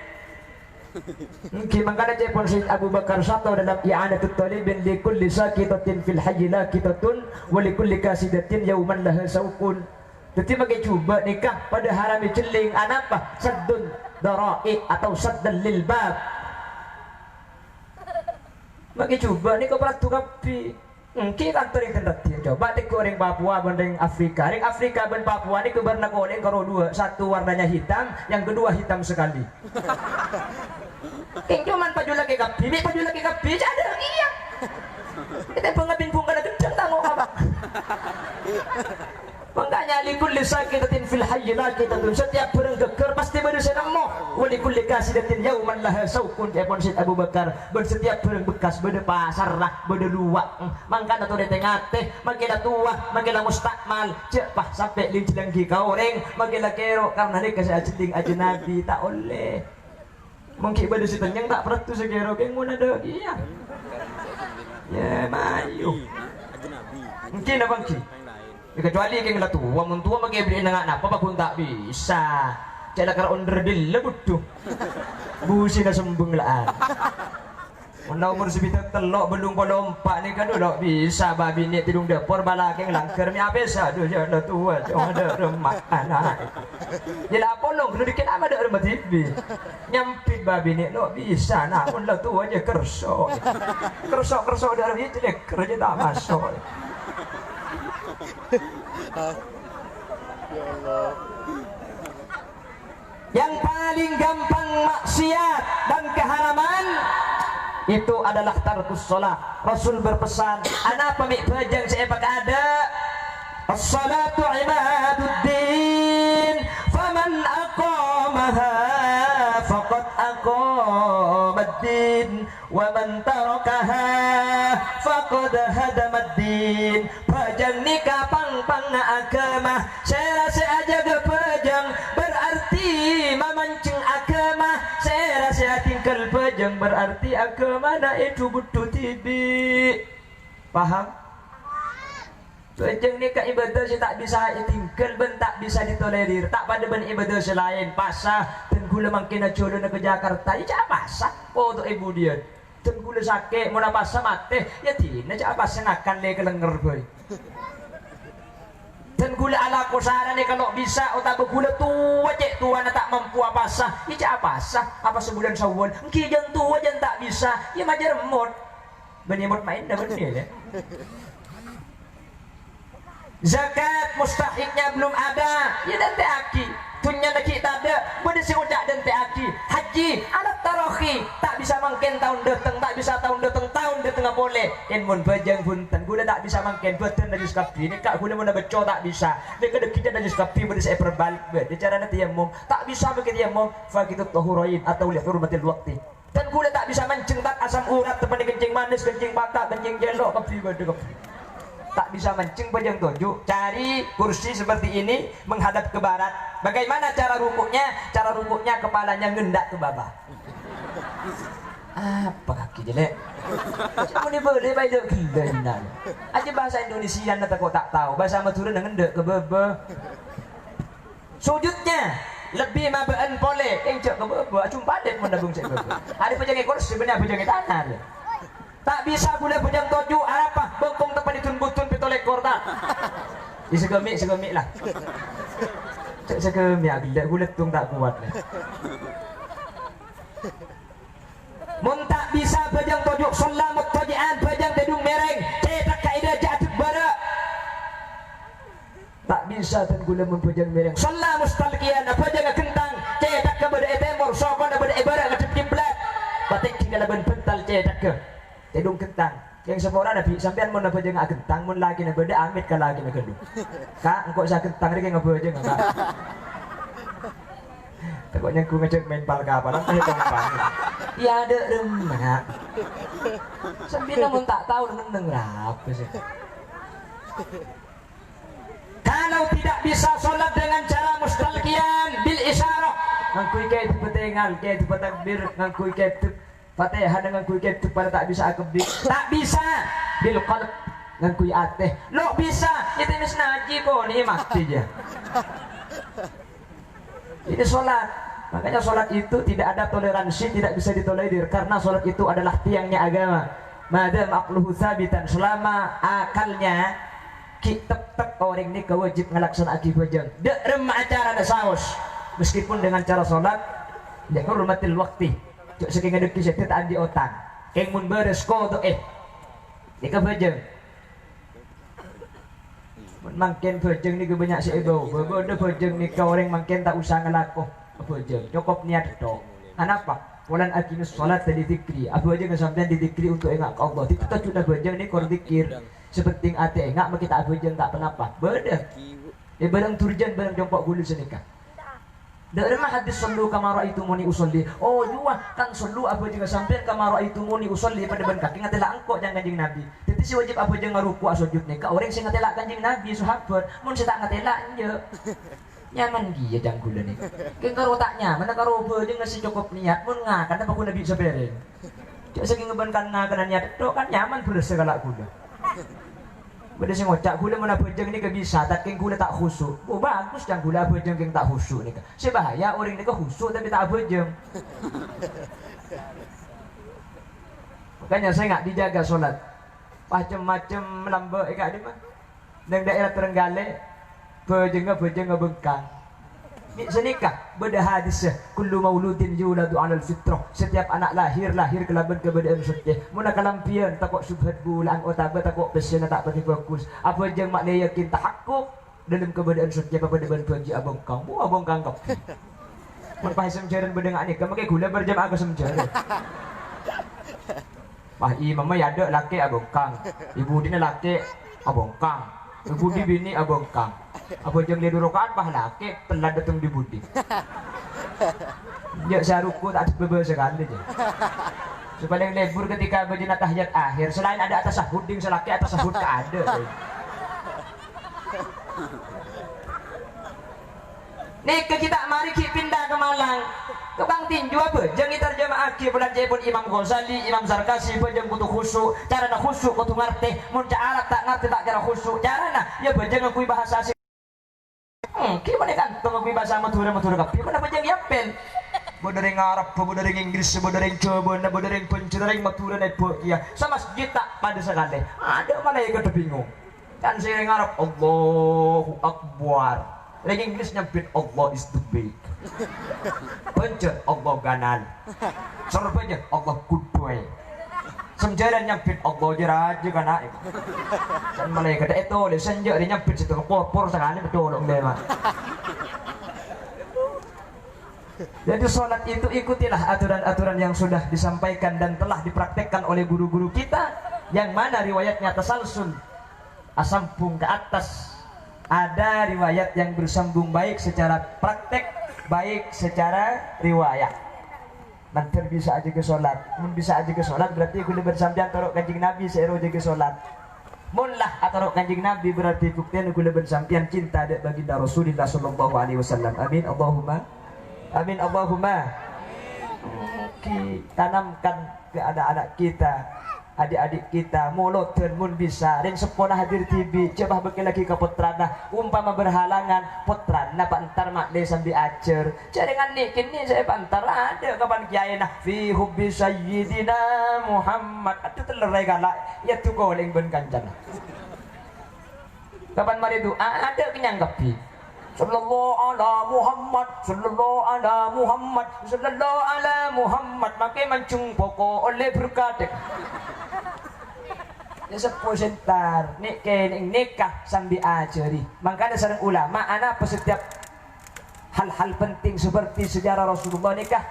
Makanya Jepun Syed Abu Bakar Sato dalam i'anatut talibin li kulli sakitatin fil hayyi lakitatun wa li kulli kasidatin yauman laha sawqun. Jadi bagi coba nikah pada harami celing anapa saddun dara'i atau saddan lil bab. Bagi coba nikah peratu kapi. Kita antara tendatin coba tik orang Papua banding Afrika. Ring Afrika ben Papua ni kebarna koleng karo dua. Satu warnanya hitam, yang kedua hitam sekali. King cuman paju lagi kapi ada iya. Kita pengabin bunga na gedang tangok apa. Makanya likul lisakidatin fil hayy lakidatun, setiap orang geger pasti bade senamo. Wa likul kasidatin yauman laha saukun Epon Syed Abu Bakar. Ben setiap orang bekas bade pasar lah, bade luak. Mangkana tu detengate, makila tua, makila mustakmal. Cepah sampai lincilang ki kaoreng, makila kero karena ni kasi ajiting ajnabi tak oleh. Mungkin bade sitanyang tak peratu segero keng muna do iya. Ya mayu. Mungkin apa ki? Kecuali keng la tua mun tua mage beli nang apa bakun tak bisa. Cela kar onder dil butuh. Busi na sembung laan. Mun umur sebita telok belum lompat ni kan dak bisa babi ni tidung dapur bala keng langker mi abesa do ya la tua cuma ada rumah anak. Jela apolong kudu dikit ama ada rumah TV. Nyampit babi ni dak bisa nah mun la tua aja kerso. Kerso darah itu dek kerja tak masuk. Ya Allah. Yang paling gampang maksiat dan keharaman itu adalah tarkus shalah. Rasul berpesan, ana pamik bajang saya pakai ada as-salatu imaduddin faman aqamaha faqad aqamaddin wa man tarakaha faqad hadamaddin. Bajang nikah pang agama, saya rasa aja pejang berarti mamancing agama, saya rasa tinggal pejang berarti agama na itu butuh tibi. Paham? Pejang nikah ibadah saya tak bisa tinggal ben tak bisa ditolerir, tak pada ben ibadah selain pasah dan gula makin jolo ke Jakarta ya cak pasah oh untuk ibu dia dan gula sakit mau pasah mati ya tina cak pasah ngakan le kelenger boy dan gula ala kosara ni kalau bisa otak gula tua cek tua na tak mampu apa sah ya cak apa sah apa sebulan Syawal engki jang tua jang tak bisa ya majar mod benyemot main dah benih ya. Zakat mustahiknya belum ada ya dan teaki punya nak kita ada boleh sekolah dan teaki haji alat tarohi tak bisa mungkin tahun datang tak bisa tahun datang boleh in mun bajang punten gula tak bisa mungkin betul dari skapi ni kak gula mun beco tak bisa mereka kita dari skapi boleh saya perbalik dia cara nanti yang mom tak bisa begitu yang mom fakitu tahurain atau li hurmatil waqti dan gula tak bisa menceng tak asam urat tepan kencing manis kencing batak kencing jelok kapi bade tak bisa menceng pejang tunjuk cari kursi seperti ini menghadap ke barat. Bagaimana cara rukuknya? Cara rukuknya kepalanya ngendak ke bawah. Apa kaki jelek? Cuma ni boleh baik gila. Aja bahasa Indonesia nanti kau tak tahu. Bahasa Madura ngendak ke bawah. Sujudnya lebih mabaan boleh. Yang cek ke bawah. Cuma dek menabung cek ke bawah. Ada pejang ekor sebenarnya pejang tanah. Tak bisa gula pejang toju apa bengkong tepat ditun-butun pitolek korta. Segemik lah. Segemik agak gula tung tak kuat lah. Mun tak bisa pejang toju selamat tojian pejang tedung mereng cetak kaidah jatuh bara. Tak bisa tan gula mun pejang mereng selamat mustalqian pejang kentang cetak ke bada etemor sopan bada ibara ngadep kiblat. Batik tinggal ban pental cetak ke tedung kentang yang sepora nabi sampean mun apa jeung kentang mun lagi na beda amit ka lagi na gendung kak engko sa kentang rek ngapa jeung kak takutnya ku ngejek main pal kapal teh tongpang ya ada remah sampean mun tak tahu neng apa sih kalau tidak bisa sholat dengan cara mustalqiyan bil isyarah ngangkui kayak petengal kayak petakbir ngangkui kayak Fatihah dengan kui ketuk pada tak bisa akebdi tak bisa bil qalb dengan kui ateh lo bisa itu mis naji kok ini mati aja ini sholat makanya sholat itu tidak ada toleransi tidak bisa ditolerir karena sholat itu adalah tiangnya agama madam aqluhu sabitan selama akalnya tetap orang ini kewajib ngelaksanakan akibajang dek remah acara ada saus meskipun dengan cara sholat dia hormatil waktu saking ada kisah tak di otak yang mun beres ko to ika bajeng mun mangken bajeng ni banyak si ego bodo bajeng ni ka orang mangken tak usah ngelakoh bajeng cukup niat tok kenapa walan aqimus sholat di dzikri. Abu aja sampean di dzikri untuk engak ke Allah. Itu tak sudah bajang ni kor dzikir. Sepenting ate engak mah kita abu aja tak penapa. Beda. Barang turjan barang jongkok gulu senikah. Dari mah hadis sallu kama raaitumuni usolli. Oh jua kan sallu abu aja sampean kama raaitumuni usolli pada ban kaki ngatela angkok jangan kanjing Nabi. Tapi si wajib abu aja ngaruku sujud ni. Ka orang sing ngatela kanjing Nabi sahabat, mun saya tak ngatela anje. Nyaman dia jang gula ni. Keng karo tak nyaman karo abu aja ngasih cukup niat mun ngakan apa ku Nabi sebereng. Cak saking ngebankan ngakan niat tok kan nyaman beres segala gula. Beda sing ngocak gula mana bejeng ni ke bisa tak keng gula tak khusyuk. Oh bagus jang gula bejeng keng tak khusyuk ni. Si bahaya orang ni ke khusyuk tapi tak bejeng. Makanya saya enggak dijaga solat. Macam-macam melamba ikak di mah. Nang daerah Trenggalek bejeng bengkang. Ni senikah beda hadis kullu mauludin yuladu 'alal fitrah. Setiap anak lahir kelaban keberadaan suci. Mun kalampian takok subhat bulan otabe takok pesen tak pati fokus. Apa jeung mak yakin tahakkuk dalam keberadaan suci apa deban bagi abang kang. Bu abang kang kap. Mun pahe semjaren bedeng ani make gula berjamaah ke semjaren. Pah imam mah yade laki abang kang. Ibu dina laki abang kang. Ibu di bini abang kang. Apa jeng dia durukan pah laki telah datang di budi. Ya saruku tak bebel sekali je. Sepaling lebur ketika bajina tahiyat akhir selain ada atas sahud ding selaki atas sahud ke ada. Nih ke kita mari kita pindah ke Malang. Ke Bang Tinju apa? Jangan terjemah aki bulan jepun Imam Ghazali, Imam Zarkasi bajang butuh khusyuk. Cara nak khusyuk kudu ngerti. Mun Arab tak ngerti tak kira khusyuk. Cara nak ya bajang aku bahasa asing. Gimana kan? Tunggu bahasa Madura kapi. Mana bajang yapel? Bodering Arab, bodering Inggris, bodering Jawa, bodering Penceraing Madura naik ya. Sama masjid tak pada sekali. Ada mana yang kita bingung? Kan saya Arab Allahu Akbar. Lagi Inggris nyambit Allah is the big. Pencet Allah ganan. Sorbanya Allah good boy. Semjaran nyambit Allah jeraja kana. Dan malaikat itu le senja dia nyambit situ por sekali betul dong dia mah. Jadi sholat itu ikutilah aturan-aturan yang sudah disampaikan dan telah dipraktekkan oleh guru-guru kita, yang mana riwayatnya tasalsul asambung ke atas. Ada riwayat yang bersambung baik secara praktek, baik secara riwayat. Nanti bisa aja ke sholat, mun bisa aja ke sholat berarti kudu bersampian taruh kanjing Nabi seero aja ke sholat. Mun lah taruh kanjing Nabi berarti buktian kudu bersampian cinta ada baginda Rasulullah sallallahu alaihi wasallam. Amin Allahumma. Amin Allahumma. Tanamkan ke anak-anak kita, adik-adik kita, mulut mun bisa ring sekolah hadir TV coba bagi lagi ke putrana umpama berhalangan putrana pantar mak de sambil acer jaringan nih kini saya pantar ada kapan kiai nah fi hubbi sayyidina Muhammad aduh telerai galak ya tuh goleng ben kancana kapan mari doa ada kenyanggapi sallallahu ala Muhammad sallallahu ala Muhammad sallallahu ala Muhammad makai mancung pokok oleh berkadek ya sepuh sentar nikah sambil ajari. Makanya sareng ulama apa setiap hal-hal penting seperti sejarah Rasulullah nikah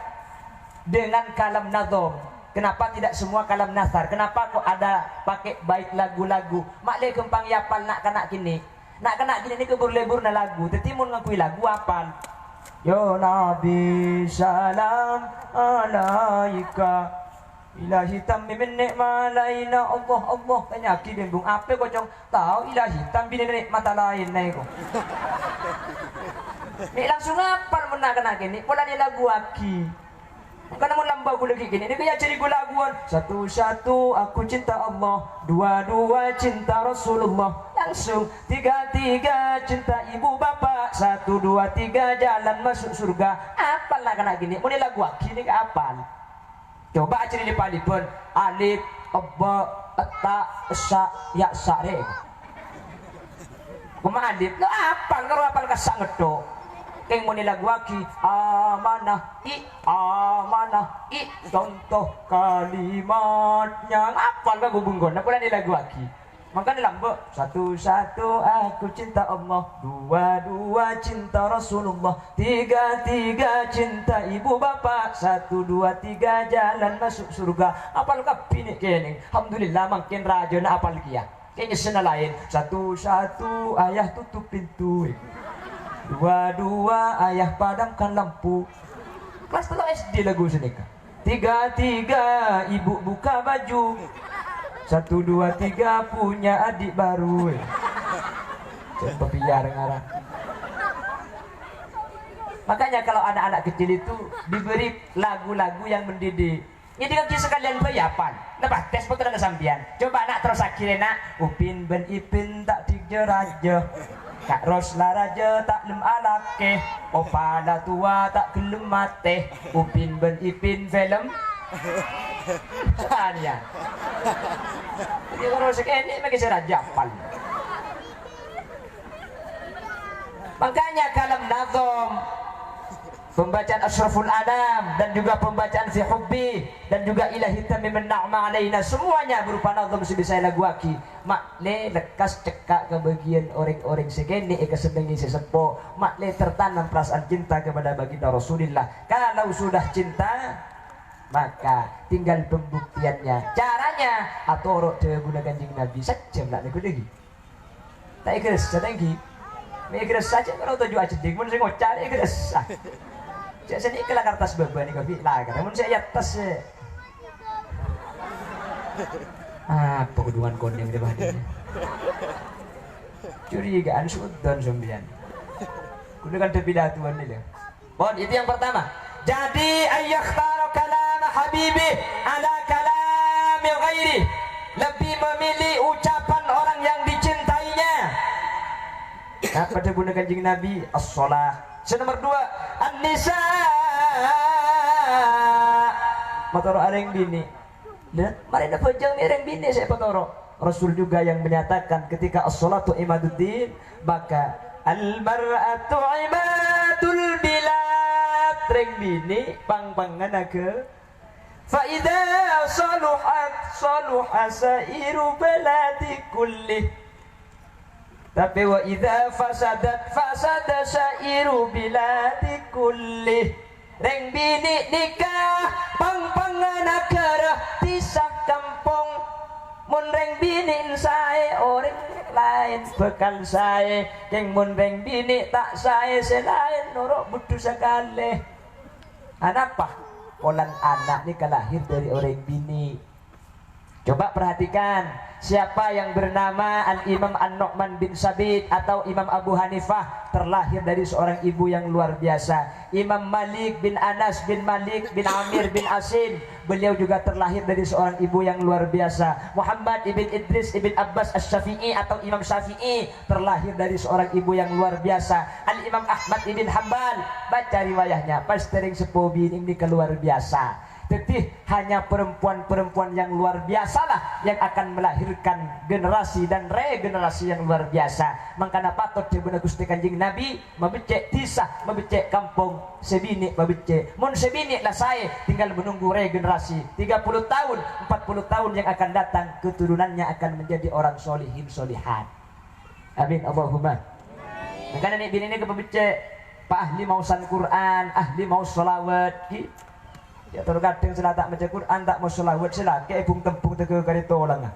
dengan kalam nadhom. Kenapa tidak semua kalam nasar? Kenapa kok ada pakai bait lagu-lagu? Maklek kempang yapal nak kena kini. Nak kena gini ni kebur-lebur na lagu. Tetimun ngakui lagu apal. Ya Nabi salam alaika. Ilahi hitam min nikmat laina Allah Allah tanya ki bimbung apa kocong tahu ilahi hitam bin nikmat lain nai ko. Ni langsung apal menakan gini pola ni lagu aki. Karena mau lambau gula gini ni kaya cari gula laguan satu-satu aku cinta Allah, dua-dua cinta Rasulullah, langsung tiga-tiga cinta ibu bapak, satu dua tiga jalan masuk surga. Apal lah kena gini mau ni lagu aki ni apal. Coba cari di palipun alif, ba, ta, sa, ya, sa, re. Kuma alif, lo apal karo apal kasak ngedok. Keng mo nila guwaki, amanah, i, contoh kalimatnya. Apal ka gubunggon, napula nila guwaki. Makanya lambok satu aku cinta Allah, dua cinta Rasulullah, tiga cinta ibu bapak, 1, 2, 3 jalan masuk surga. Apal kapini kene. Alhamdulillah makin raja na apal kia. Kayaknya sana lain. Satu ayah tutup pintu. Dua ayah padamkan lampu. Kelas 3 SD lagu senika. Tiga ibu buka baju. 1, 2, 3 punya adik baru. Coba biar ngarang. Makanya kalau anak-anak kecil itu diberi lagu-lagu yang mendidik. Jadi kan sekalian bayapan. Lepas tes betul ada sambian. Coba anak terus akhirnya nak Upin ben Ipin tak dijeraja. Kak Rosla raja tak lem alake. Opala tua tak gelem mate. Upin ben Ipin film. Hanya. Jadi kalau sekene magi raja pal. Makanya kalam nazom, pembacaan Ashraful Anam dan juga pembacaan Fi Hubbi dan juga Ilahi Tamim Na'ma Alaina, semuanya berupa nazom sudah saya laguaki. Mak le lekas cekak ke bagian orang-orang segini kesenangi sesepo. Mak le tertanam perasaan cinta kepada baginda Rasulullah. Kalau sudah cinta maka tinggal pembuktiannya. Caranya atorok guna kanjeng Nabi saja nak niku lagi. Tak ikhlas sadangi. Ikhlas saja kalau tuju aja dik mun sing ngocak ikhlas. Cek seni kelang kertas beban niku bi lah kan. Mun saya atas pekuduan kondeng di badannya. Curigaan sudan sembian. Kudu kan tepidatuan ni lah. Bon, itu yang pertama. Jadi ayyakhtara kalam habibi ala kalami ghairi, lebih memilih ucapan orang yang dicintainya. Nah, pada guna kanjeng Nabi as-shalah. Nomor 2 an-nisa. Matoro areng bini. Mari na pajang areng bini saya patoro. Rasul juga yang menyatakan ketika as-shalatu imaduddin, maka al-mar'atu imadul bilad. Reng bini pang-pangan ke fa idza saluha sairu baladi kulli, tapi wa idza fasada sairu biladi kulli. Reng bini nikah pang-pangan kerah tisah kampung, mun reng bini sae orang lain bekal sae, yang mun reng bini tak sae selain norok butuh sekali. Apa? Polan anak ini lahir dari orang bini. Coba perhatikan siapa yang bernama Al-Imam An-Nu'man bin Sabit atau Imam Abu Hanifah terlahir dari seorang ibu yang luar biasa. Imam Malik bin Anas bin Malik bin Amir bin Asim, beliau juga terlahir dari seorang ibu yang luar biasa. Muhammad ibn Idris ibn Abbas Asy-Syafi'i atau Imam Syafi'i terlahir dari seorang ibu yang luar biasa. Al-Imam Ahmad ibn Hanbal, baca riwayahnya pas tering sepobi ini keluar biasa. Tetih hanya perempuan-perempuan yang luar biasalah yang akan melahirkan generasi dan regenerasi yang luar biasa. Makanya patut dibuna Gusti Kanjeng Nabi membecek tisah, membecek kampung sebini membecek. Mun sebini lah saya tinggal menunggu regenerasi 30 tahun, 40 tahun yang akan datang keturunannya akan menjadi orang solihin solihan. Amin Allahumma. Makanya nih bini ini kepebecek Pak ahli mausan Quran, ahli mau sholawat ya terkadang sila tak baca Quran, tak mau sholawat sila kayak ibung tempung tege kari tolang.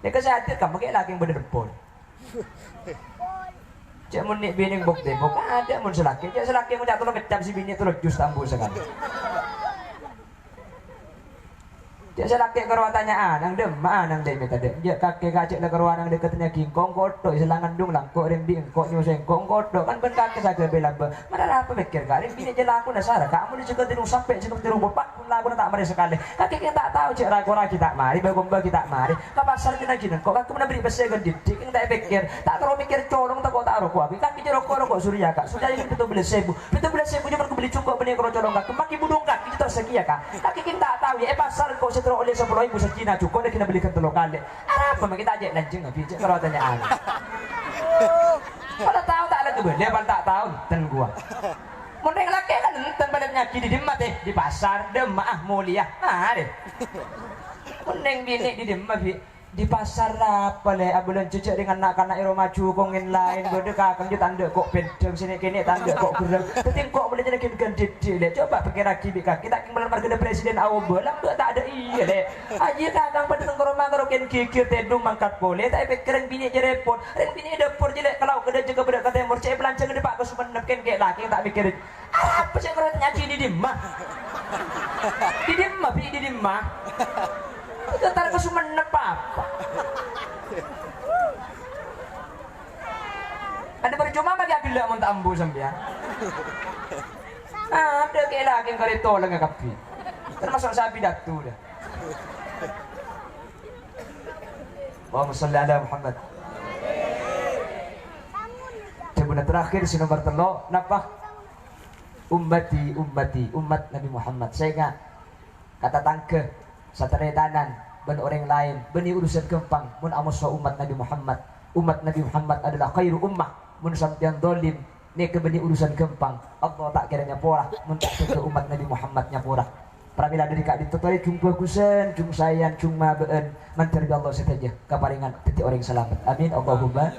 Ya kesehatan kamu kayak laki yang berdepon. Cek menik bini bok debok ada mun selaki, cek selaki mun jatuh kecap si bini terus jus tambu sekali. Cek selaki kerwa tanyaan, nang dem, nang dem tadi. Cek kakek kacek le kerwa nang dekatnya kingkong kotok, selangan dung lang, kok rembi, kok nyuseng, kok kotok kan ben kakek saja bela be. Mana apa mikir kak? Rembi ni jela aku nasara, kamu ni juga tinung sampai sinung tinung bopak, pun lagu tak mari sekali. Kakek yang tak tahu cek ragu lagi tak mari, bagomba kita mari. Kapasar kita gini, kok aku menabri pesegan didik, yang tak pikir, tak terlalu mikir colong tak kok tak rokok. Kakek je rokok surya kak, sudah ini betul beli sebu cuma aku beli cukup benih kalau colong kak, kemaki budung kak, kita tersegi ya kak. Kakek kita tak tahu ya, pasar kok setero oleh 10.000 sekina cukup, dia kena belikan 3 kali. Apa kita ajak lancing nggak bijak kalau tanyaan. Kalau tahu tak ada tuh, dia tak tahu dan gua. Mending laki kan enten pada nyaki di demat di pasar, demah mulia, deh. Mending bini di demat di pasar apa le abulan cucuk dengan anak-anak iro maju kongin lain gede kakang ju tanda kok pedang sini kini tanda kok gerang tapi kok boleh jadi kan dede le coba pikir lagi bika kita kembali marga presiden awo bolam tak ada iya le aja kakang pada tengkoro mangkoro ken kikir tedung mangkat boleh tapi pikiran bini je repot ren bini dapur jelek kalau kena jaga bedak kata mur cek belancang gede pak kesumen ken kek laki tak mikirin apa sih kalau nyaci di dimah di dimah kita tarik ke Sumenep apa? Ada percuma bagi agila mau tak ambu sampean. Ada kayak lagi yang kali tolong ke kapi. Termasuk sapi datu dah. Allahumma salli ala Muhammad. Coba terakhir si nomor telo, napa? Ummati, umat Nabi Muhammad. Saya ingat kata tangke. Satria tanan ben orang lain beni urusan kempang mun amus umat Nabi Muhammad adalah khairu ummah mun sampeyan dolim ni ke beni urusan kempang Allah tak kiranya porah mun tak ke umat Nabi Muhammadnya porah pramila dari kak dituturi jumpa kusen jum sayan cuma beun mantar Allah saja kaparingan titik orang selamat amin Allahumma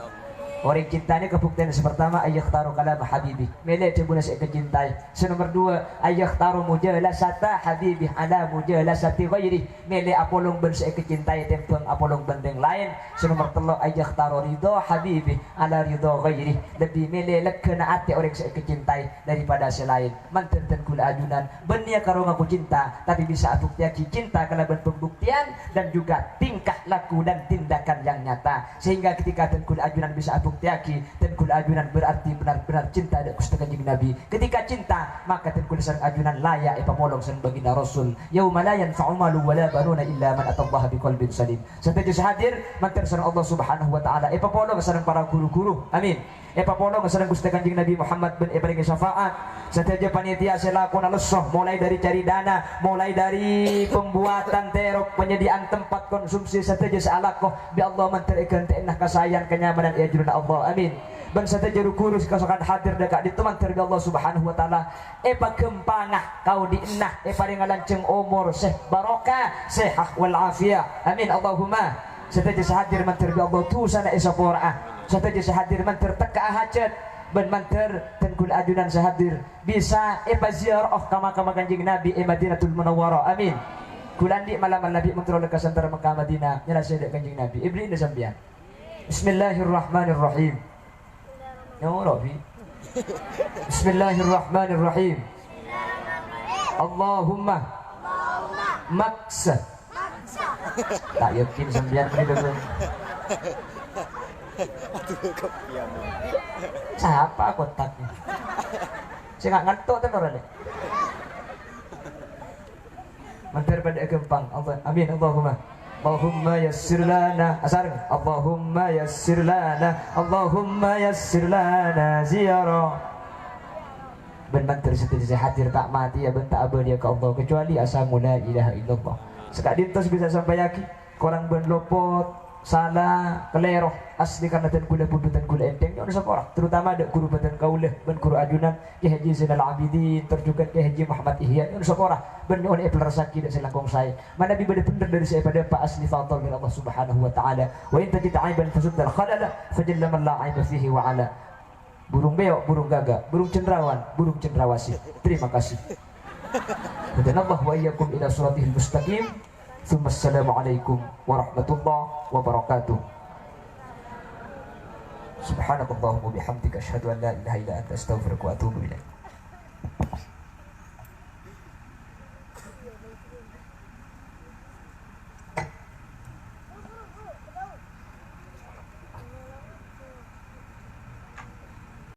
orang cintanya kebuktian pertama ayah taruh kalam habibi mele cebuna saya kecintai nomor dua ayah taruh mujalasata habibi ala mujalasati ghairi mele apolong ben saya kecintai tempeng apolong bendeng lain nomor telu ayah taruh ridho habibi ala ridho ghairi lebih mele lekena ati orang saya kecintai daripada selain manten kula ajunan benia karo ngaku cinta tapi bisa bukti cinta karena pembuktian dan juga tingkah laku dan tindakan yang nyata sehingga ketika kula ajunan bisa buktiaki dan kul ajunan berarti benar-benar cinta ada Gusti Kanjeng Nabi ketika cinta maka dan kul sang ajunan layak ipamolong sang baginda Rasul yauma la yanfa'u malu wala banuna illa man atallaha biqalbin salim satejo hadir mantar sareng Allah Subhanahu wa taala ipamolong sareng para guru-guru amin ipamolong sareng Gusti Kanjeng Nabi Muhammad ben ibaring syafaat satejo panitia selakon lesoh mulai dari cari dana mulai dari pembuatan terok penyediaan tempat konsumsi satejo salakoh bi Allah mantar ikan tenah kasayan kenyamanan ajrun Allah amin bangsa tajaru kurus kasokan hadir dekat di teman terbi Allah Subhanahu wa taala epa kempangah kau dienah epa ngalanceng umur seh barokah sehat wal afiyah amin Allahumma setaja hadir manter bi Allah tu sana esapora setaja hadir manter teka hajat ben manter dan kul adunan sahadir bisa epa ziarah kama Kanjeng Nabi Madinatul Munawwarah amin kulandi malam Nabi menturun ke antara Mekah Madinah nyelesai dek Kanjeng Nabi ibli ini sambian Bismillahirrahmanirrahim. Ya Rabbi. Bismillahirrahmanirrahim. Allahumma maksa. Tak yakin sembilan menit dulu. Siapa kotaknya? Saya nggak ngantuk kan orang ini. Mantar pada gempang. Amin Allahumma. Allahumma yassir lana asareng Allahumma yassir lana ziyarah ben mantar setia hadir tak mati ya ben tak abadi ke Allah kecuali asamu la ilaha illallah sekadin tos bisa sampai yakin korang ben lopot salah keleroh asli karena dan gula pundut dan gula enteng ya seorang terutama ada guru badan kaulah ben guru ajunan Ki Haji Zainal Abidin terjuga Ki Haji Muhammad Ihya ya seorang ben on epil rasaki dan selangkong saya mana bi bade bener dari saya pada Pak asli fadl min Allah Subhanahu wa taala wa in tajid aiban fasudda al khalala fajalla man la aiba fihi wa ala burung beok burung gagak burung cendrawan burung cendrawasih terima kasih dan Allah wa iyyakum ila suratihil mustaqim. Assalamualaikum warahmatullahi wabarakatuh. Subhanakallahumma bihamdika asyhadu an la ilaha illa anta astaghfiruka wa atubu ilaik.